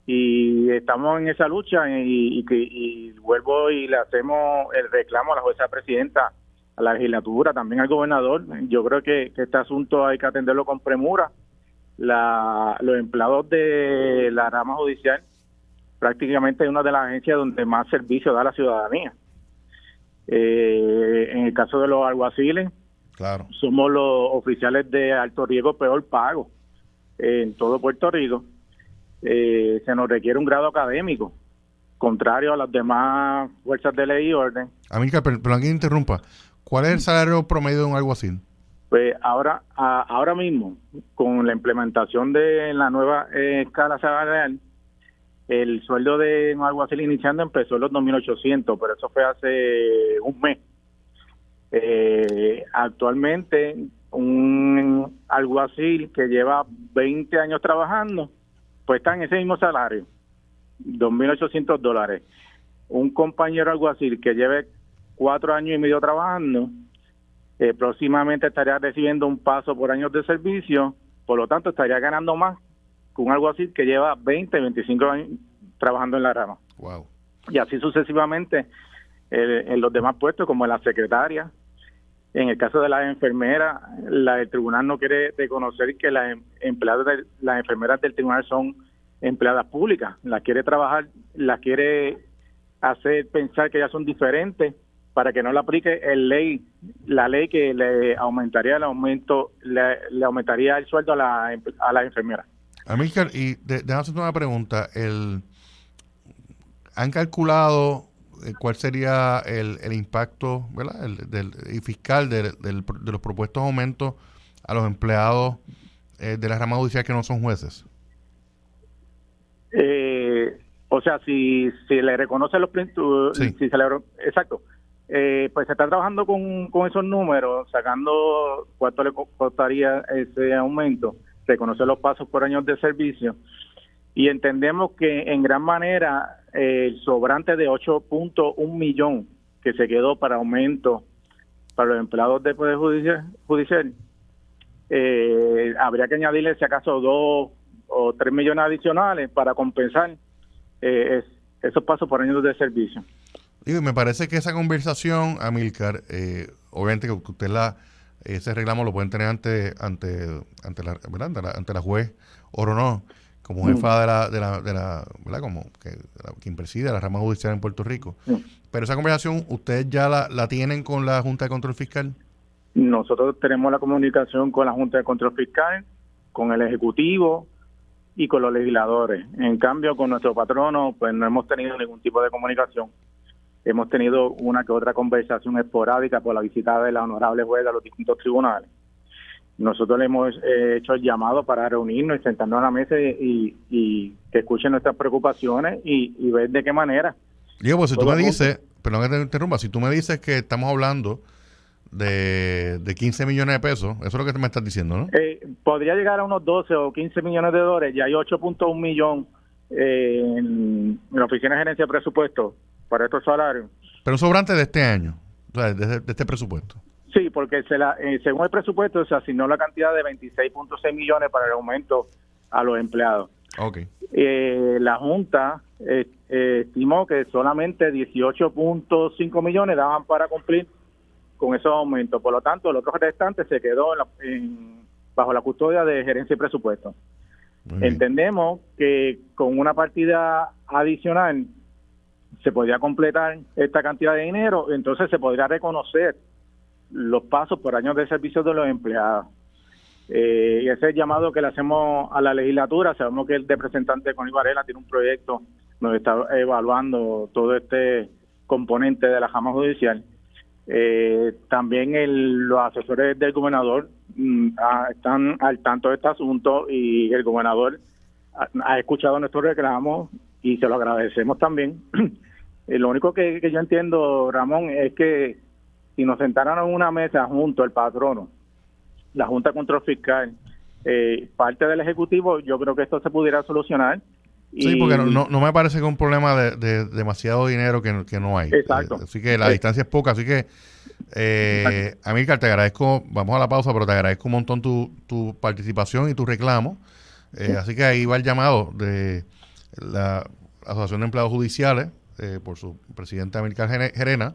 y estamos en esa lucha y vuelvo y le hacemos el reclamo a la jueza presidenta, a la legislatura, también al gobernador. Yo creo que este asunto hay que atenderlo con premura. Los empleados de la rama judicial prácticamente es una de las agencias donde más servicio da a la ciudadanía. En el caso de los alguaciles, claro, somos los oficiales de alto riesgo peor pago en todo Puerto Rico. Se nos requiere un grado académico, contrario a las demás fuerzas de ley y orden. Amílcar, pero aquí interrumpa. ¿Cuál es el salario promedio de un alguacil? Pues ahora mismo, con la implementación de la nueva escala salarial, el sueldo de un alguacil iniciando empezó en los 2.800, pero eso fue hace un mes. Actualmente, un alguacil que lleva 20 años trabajando, pues está en ese mismo salario, $2.800. Un compañero alguacil que lleve 4 años y medio trabajando, próximamente estaría recibiendo un paso por años de servicio, por lo tanto estaría ganando más que un alguacil que lleva 20, 25 años trabajando en la rama. Wow. Y así sucesivamente en los demás puestos, como en la secretaria. En el caso de las enfermeras, el tribunal no quiere reconocer que las enfermeras del tribunal son empleadas públicas. Las quiere trabajar, las quiere hacer pensar que ellas son diferentes para que no le aplique la ley que le aumentaría el aumento, le aumentaría el sueldo a la enfermera. Amílcar, y déjame hacerte una pregunta. ¿Han calculado cuál sería el impacto, ¿verdad?, y fiscal de los propuestos aumentos a los empleados de la rama judicial que no son jueces? O sea, si le reconoce los sí. exacto, pues se está trabajando con esos números, sacando cuánto le costaría ese aumento, reconocer los pasos por años de servicio, y entendemos que en gran manera el sobrante de 8.1 millón que se quedó para aumento para los empleados del Poder Judicial, habría que añadirle si acaso 2 o 3 millones adicionales para compensar esos pasos por años de servicio. Y me parece que esa conversación, Amílcar, obviamente que usted ese reclamo lo pueden tener ante la juez Orono, como jefa de la ¿verdad?, como quien preside la rama judicial en Puerto Rico. Pero esa conversación, ¿ustedes ya la tienen con la Junta de Control Fiscal? Nosotros tenemos la comunicación con la Junta de Control Fiscal, con el Ejecutivo y con los legisladores. En cambio, con nuestro patrono, pues no hemos tenido ningún tipo de comunicación. Hemos tenido una que otra conversación esporádica por la visita de la honorable juez a los distintos tribunales. Nosotros le hemos hecho el llamado para reunirnos y sentarnos a la mesa y que escuchen nuestras preocupaciones y ver de qué manera. Digo, pues si tú me dices, perdón que te interrumpa, si tú me dices que estamos hablando de 15 millones de pesos, eso es lo que me estás diciendo, ¿no? Podría llegar a unos 12 o 15 millones de dólares, ya hay 8.1 millón en la Oficina de Gerencia de Presupuesto para estos salarios. Pero un sobrante de este año, o sea, de este presupuesto. Sí, porque según el presupuesto se asignó la cantidad de 26.6 millones para el aumento a los empleados. Okay. La Junta estimó que solamente 18.5 millones daban para cumplir con esos aumentos. Por lo tanto, el otro restante se quedó bajo la custodia de Gerencia y Presupuesto. Entendemos que con una partida adicional se podría completar esta cantidad de dinero, entonces se podría reconocer los pasos por años de servicio de los empleados. Y ese es el llamado que le hacemos a la legislatura. Sabemos que el representante Connie Varela tiene un proyecto donde está evaluando todo este componente de la rama judicial. También los asesores del gobernador están al tanto de este asunto y el gobernador ha escuchado nuestros reclamos y se lo agradecemos también. Lo único que yo entiendo, Ramón, es que si nos sentaran en una mesa junto el patrono, la Junta de Control Fiscal, parte del Ejecutivo, yo creo que esto se pudiera solucionar. Sí, porque no me parece que es un problema de demasiado dinero que no hay. Exacto. Así que la distancia es poca. Así que, Amílcar, te agradezco, vamos a la pausa, pero te agradezco un montón tu participación y tu reclamo. Así que ahí va el llamado de la Asociación de Empleados Judiciales, por su presidente Amílcar Gerena,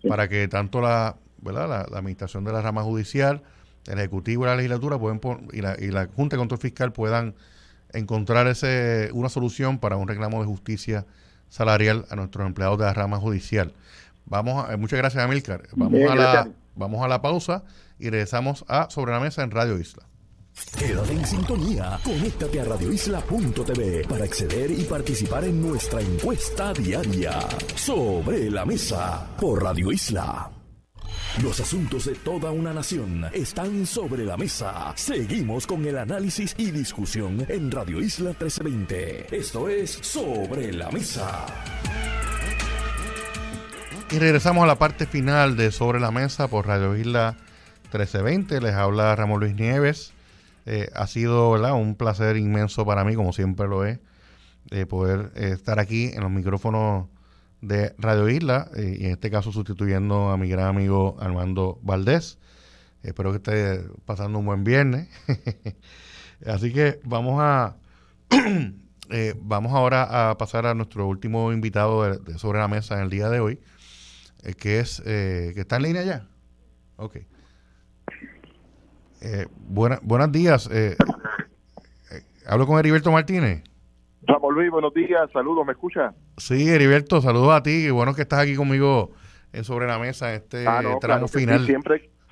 para que tanto la administración de la rama judicial, el Ejecutivo y la legislatura y la Junta de Control Fiscal puedan encontrar una solución para un reclamo de justicia salarial a nuestros empleados de la rama judicial. Muchas gracias, Amílcar. Vamos a la pausa y regresamos a Sobre la Mesa en Radio Isla. Quédate en sintonía, conéctate a radioisla.tv para acceder y participar en nuestra encuesta diaria. Sobre la Mesa por Radio Isla. Los asuntos de toda una nación están sobre la mesa. Seguimos con el análisis y discusión en Radio Isla 1320. Esto es Sobre la Mesa. Y regresamos a la parte final de Sobre la Mesa por Radio Isla 1320. Les habla Ramón Luis Nieves. Ha sido, ¿verdad?, un placer inmenso para mí, como siempre lo es, poder estar aquí en los micrófonos de Radio Isla, y en este caso sustituyendo a mi gran amigo Armando Valdés. Espero que esté pasando un buen viernes. Así que vamos ahora a pasar a nuestro último invitado de Sobre la Mesa en el día de hoy, que está en línea ya. Ok. Buenos días. Hablo con Heriberto Martínez. Ramón Luis, buenos días, saludos, ¿me escucha? Sí, Heriberto, saludos a ti, qué bueno que estás aquí conmigo sobre la mesa este no, tramo claro final. Sí,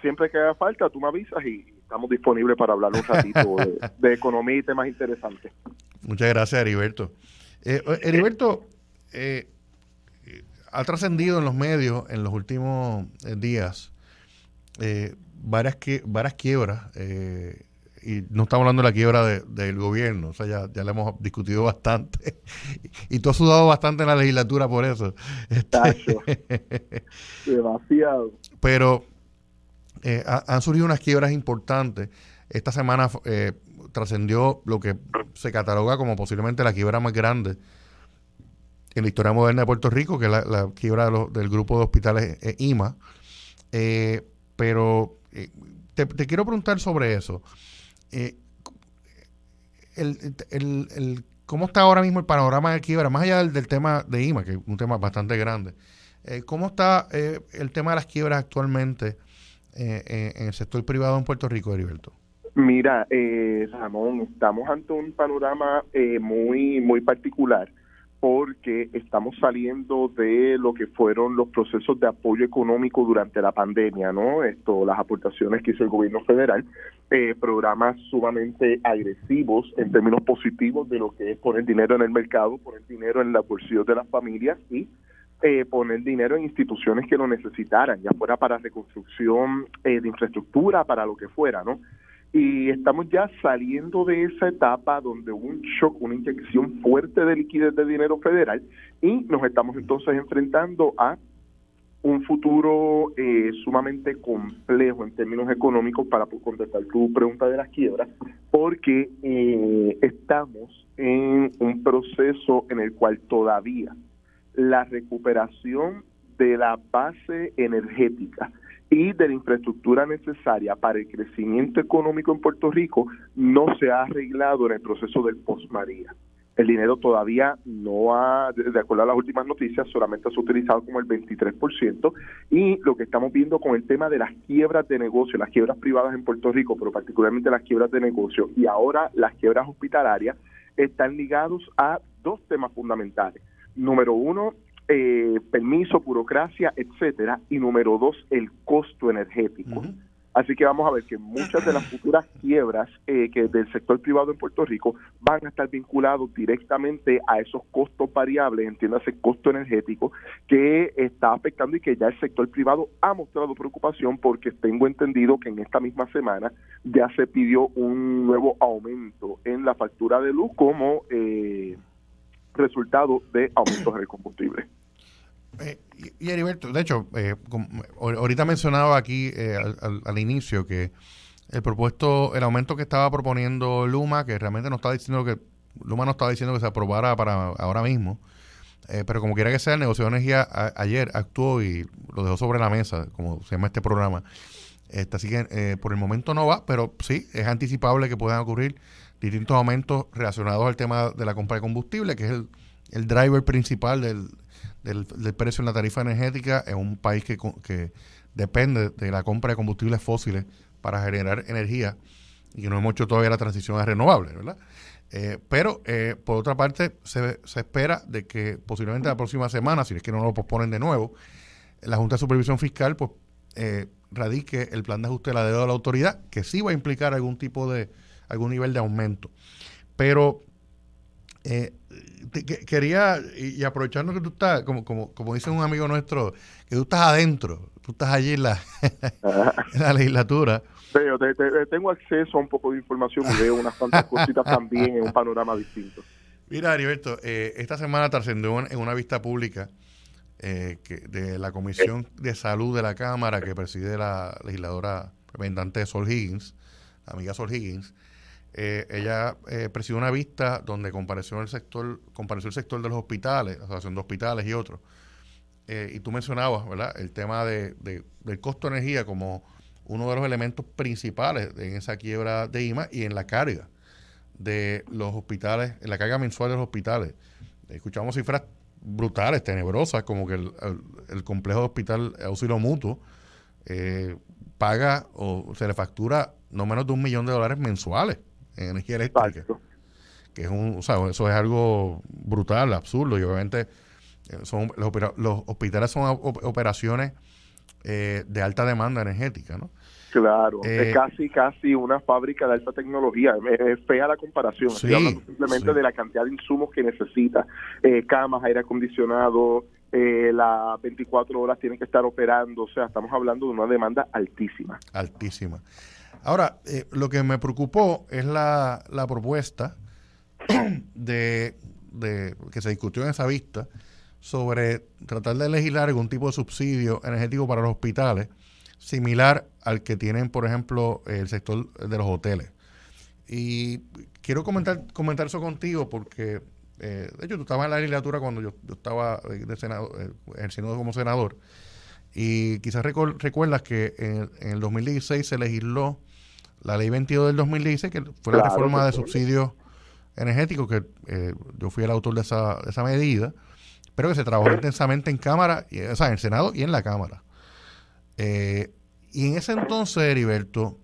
siempre que haga falta, tú me avisas y estamos disponibles para hablar un ratito de economía y temas interesantes. Muchas gracias, Heriberto. Heriberto, ha trascendido en los medios en los últimos días varias quiebras, y no estamos hablando de la quiebra del gobierno, o sea, ya la hemos discutido bastante, y tú has sudado bastante en la legislatura por eso. Demasiado. Pero han surgido unas quiebras importantes. Esta semana trascendió lo que se cataloga como posiblemente la quiebra más grande en la historia moderna de Puerto Rico, que es la quiebra del grupo de hospitales IMA. Pero te quiero preguntar sobre eso. ¿Cómo está ahora mismo el panorama de quiebra, más allá del tema de IMA, que es un tema bastante grande? ¿Cómo está el tema de las quiebras actualmente en el sector privado en Puerto Rico, Heriberto? Mira, Ramón, estamos ante un panorama muy, muy particular, porque estamos saliendo de lo que fueron los procesos de apoyo económico durante la pandemia, ¿no? Las aportaciones que hizo el gobierno federal, programas sumamente agresivos en términos positivos de lo que es poner dinero en el mercado, poner dinero en los bolsillos de las familias y poner dinero en instituciones que lo necesitaran, ya fuera para reconstrucción de infraestructura, para lo que fuera, ¿no? Y estamos ya saliendo de esa etapa donde hubo un shock, una inyección fuerte de liquidez de dinero federal, y nos estamos entonces enfrentando a un futuro sumamente complejo en términos económicos, para contestar tu pregunta de las quiebras, porque estamos en un proceso en el cual todavía la recuperación de la base energética y de la infraestructura necesaria para el crecimiento económico en Puerto Rico no se ha arreglado en el proceso del post-María. El dinero todavía no ha, de acuerdo a las últimas noticias, solamente se ha utilizado como el 23%, y lo que estamos viendo con el tema de las quiebras de negocio, las quiebras privadas en Puerto Rico, pero particularmente las quiebras de negocio y ahora las quiebras hospitalarias, están ligados a dos temas fundamentales. Número uno, permiso, burocracia, etcétera, y número dos, el costo energético. Uh-huh. Así que vamos a ver que muchas de las futuras quiebras que del sector privado en Puerto Rico van a estar vinculados directamente a esos costos variables, entiéndase costo energético, que está afectando, y que ya el sector privado ha mostrado preocupación, porque tengo entendido que en esta misma semana ya se pidió un nuevo aumento en la factura de luz como resultado de aumentos en el combustible. Y Heriberto, de hecho, ahorita mencionaba aquí al inicio que el aumento que estaba proponiendo Luma, que realmente no estaba diciendo que se aprobara para ahora mismo, pero como quiera que sea, el negociador de energía ayer actuó y lo dejó sobre la mesa, como se llama este programa. Así que por el momento no va, pero sí, es anticipable que puedan ocurrir distintos aumentos relacionados al tema de la compra de combustible, que es el driver principal del precio en la tarifa energética en un país que depende de la compra de combustibles fósiles para generar energía, y que no hemos hecho todavía la transición a renovables, ¿verdad? Pero por otra parte se espera de que posiblemente la próxima semana, si es que no lo posponen de nuevo, la Junta de Supervisión Fiscal pues radique el plan de ajuste de la deuda de la autoridad, que sí va a implicar algún nivel de aumento. Pero quería, y aprovechando que tú estás, como dice un amigo nuestro, que tú estás adentro, tú estás allí en la legislatura. Pero tengo acceso a un poco de información y veo unas cuantas cositas también en un panorama distinto. Mira, Heriberto, esta semana trascendió en una vista pública de la Comisión de Salud de la Cámara, que preside la legisladora representante Sol Higgins, la amiga Sol Higgins. Ella presidió una vista donde compareció el sector de los hospitales, la Asociación de Hospitales y otros. Y tú mencionabas, ¿verdad?, el tema del costo de energía como uno de los elementos principales en esa quiebra de IMA y en la carga de los hospitales, en la carga mensual de los hospitales. Escuchamos cifras brutales, tenebrosas, como que el complejo de hospital Auxilio Mutuo paga o se le factura no menos de $1 millón mensuales en energía eléctrica. Exacto. Que eso es algo brutal, absurdo, y obviamente Los hospitales son operaciones de alta demanda energética, ¿no? Claro, es casi una fábrica de alta tecnología. Es fea la comparación. Estoy hablando simplemente de la cantidad de insumos que necesita. Camas, aire acondicionado, las 24 horas tienen que estar operando. O sea, estamos hablando de una demanda altísima. Altísima. Ahora, lo que me preocupó es la propuesta de que se discutió en esa vista sobre tratar de legislar algún tipo de subsidio energético para los hospitales, similar al que tienen, por ejemplo, el sector de los hoteles. Y quiero comentar eso contigo porque, de hecho, tú estabas en la legislatura cuando yo estaba ejerciendo como senador, y quizás recuerdas que en el 2016 se legisló la Ley 22 del 2016, que fue la reforma de subsidios energéticos, que yo fui el autor de esa medida, pero que se trabajó intensamente en Cámara, o sea, en el Senado y en la Cámara. Y en ese entonces, Heriberto,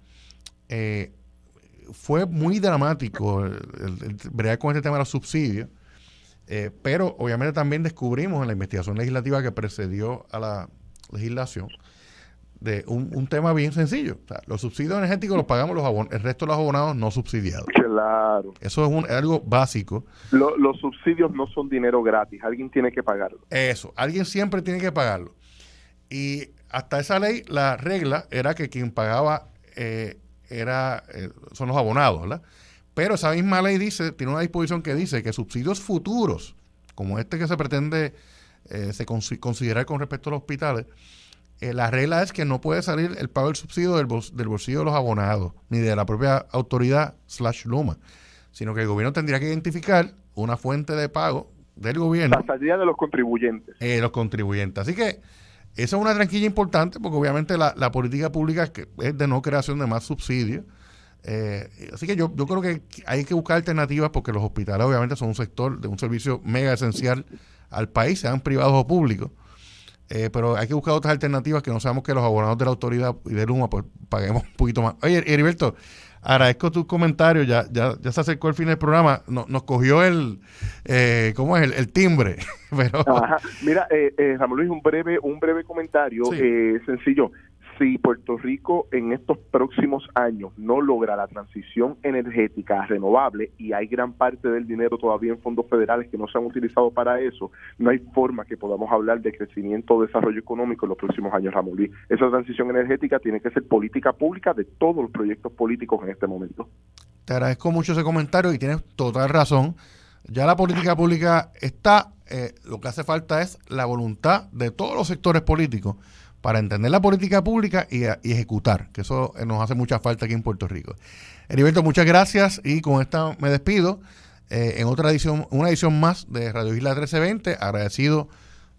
fue muy dramático el bregar con este tema de los subsidios, pero obviamente también descubrimos en la investigación legislativa que precedió a la legislación de un tema bien sencillo. O sea, los subsidios energéticos los pagamos el resto de los abonados no subsidiados. Claro. Eso es algo básico. Los subsidios no son dinero gratis, alguien tiene que pagarlo. Eso, alguien siempre tiene que pagarlo. Y hasta esa ley, la regla era que quien pagaba son los abonados, ¿verdad? Pero esa misma ley tiene una disposición que dice que subsidios futuros, como este que se pretende considerar con respecto a los hospitales, la regla es que no puede salir el pago del subsidio del bolsillo de los abonados, ni de la propia autoridad /Luma, sino que el gobierno tendría que identificar una fuente de pago del gobierno. La salida de los contribuyentes. Los contribuyentes. Así que esa es una tranquilla importante, porque obviamente la política pública es de no creación de más subsidios. Así que yo creo que hay que buscar alternativas, porque los hospitales obviamente son un sector de un servicio mega esencial al país, sean privados o públicos. Pero hay que buscar otras alternativas que no seamos que los abonados de la autoridad y de Luma pues paguemos un poquito más. Oye, Heriberto, agradezco tus comentarios, ya se acercó el fin del programa, nos cogió el timbre. Pero... Ajá. Mira, Ramón Luis, un breve comentario, sencillo. Si Puerto Rico en estos próximos años no logra la transición energética renovable, y hay gran parte del dinero todavía en fondos federales que no se han utilizado para eso, no hay forma que podamos hablar de crecimiento o desarrollo económico en los próximos años, Ramón Luis. Esa transición energética tiene que ser política pública de todos los proyectos políticos en este momento. Te agradezco mucho ese comentario y tienes total razón. Ya la política pública está, lo que hace falta es la voluntad de todos los sectores políticos para entender la política pública y ejecutar, que eso nos hace mucha falta aquí en Puerto Rico. Heriberto, muchas gracias, y con esta me despido en una edición más de Radio Isla 1320, agradecido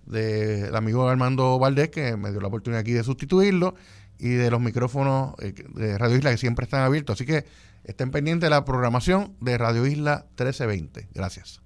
del amigo Armando Valdés, que me dio la oportunidad aquí de sustituirlo, y de los micrófonos de Radio Isla que siempre están abiertos. Así que estén pendientes de la programación de Radio Isla 1320. Gracias.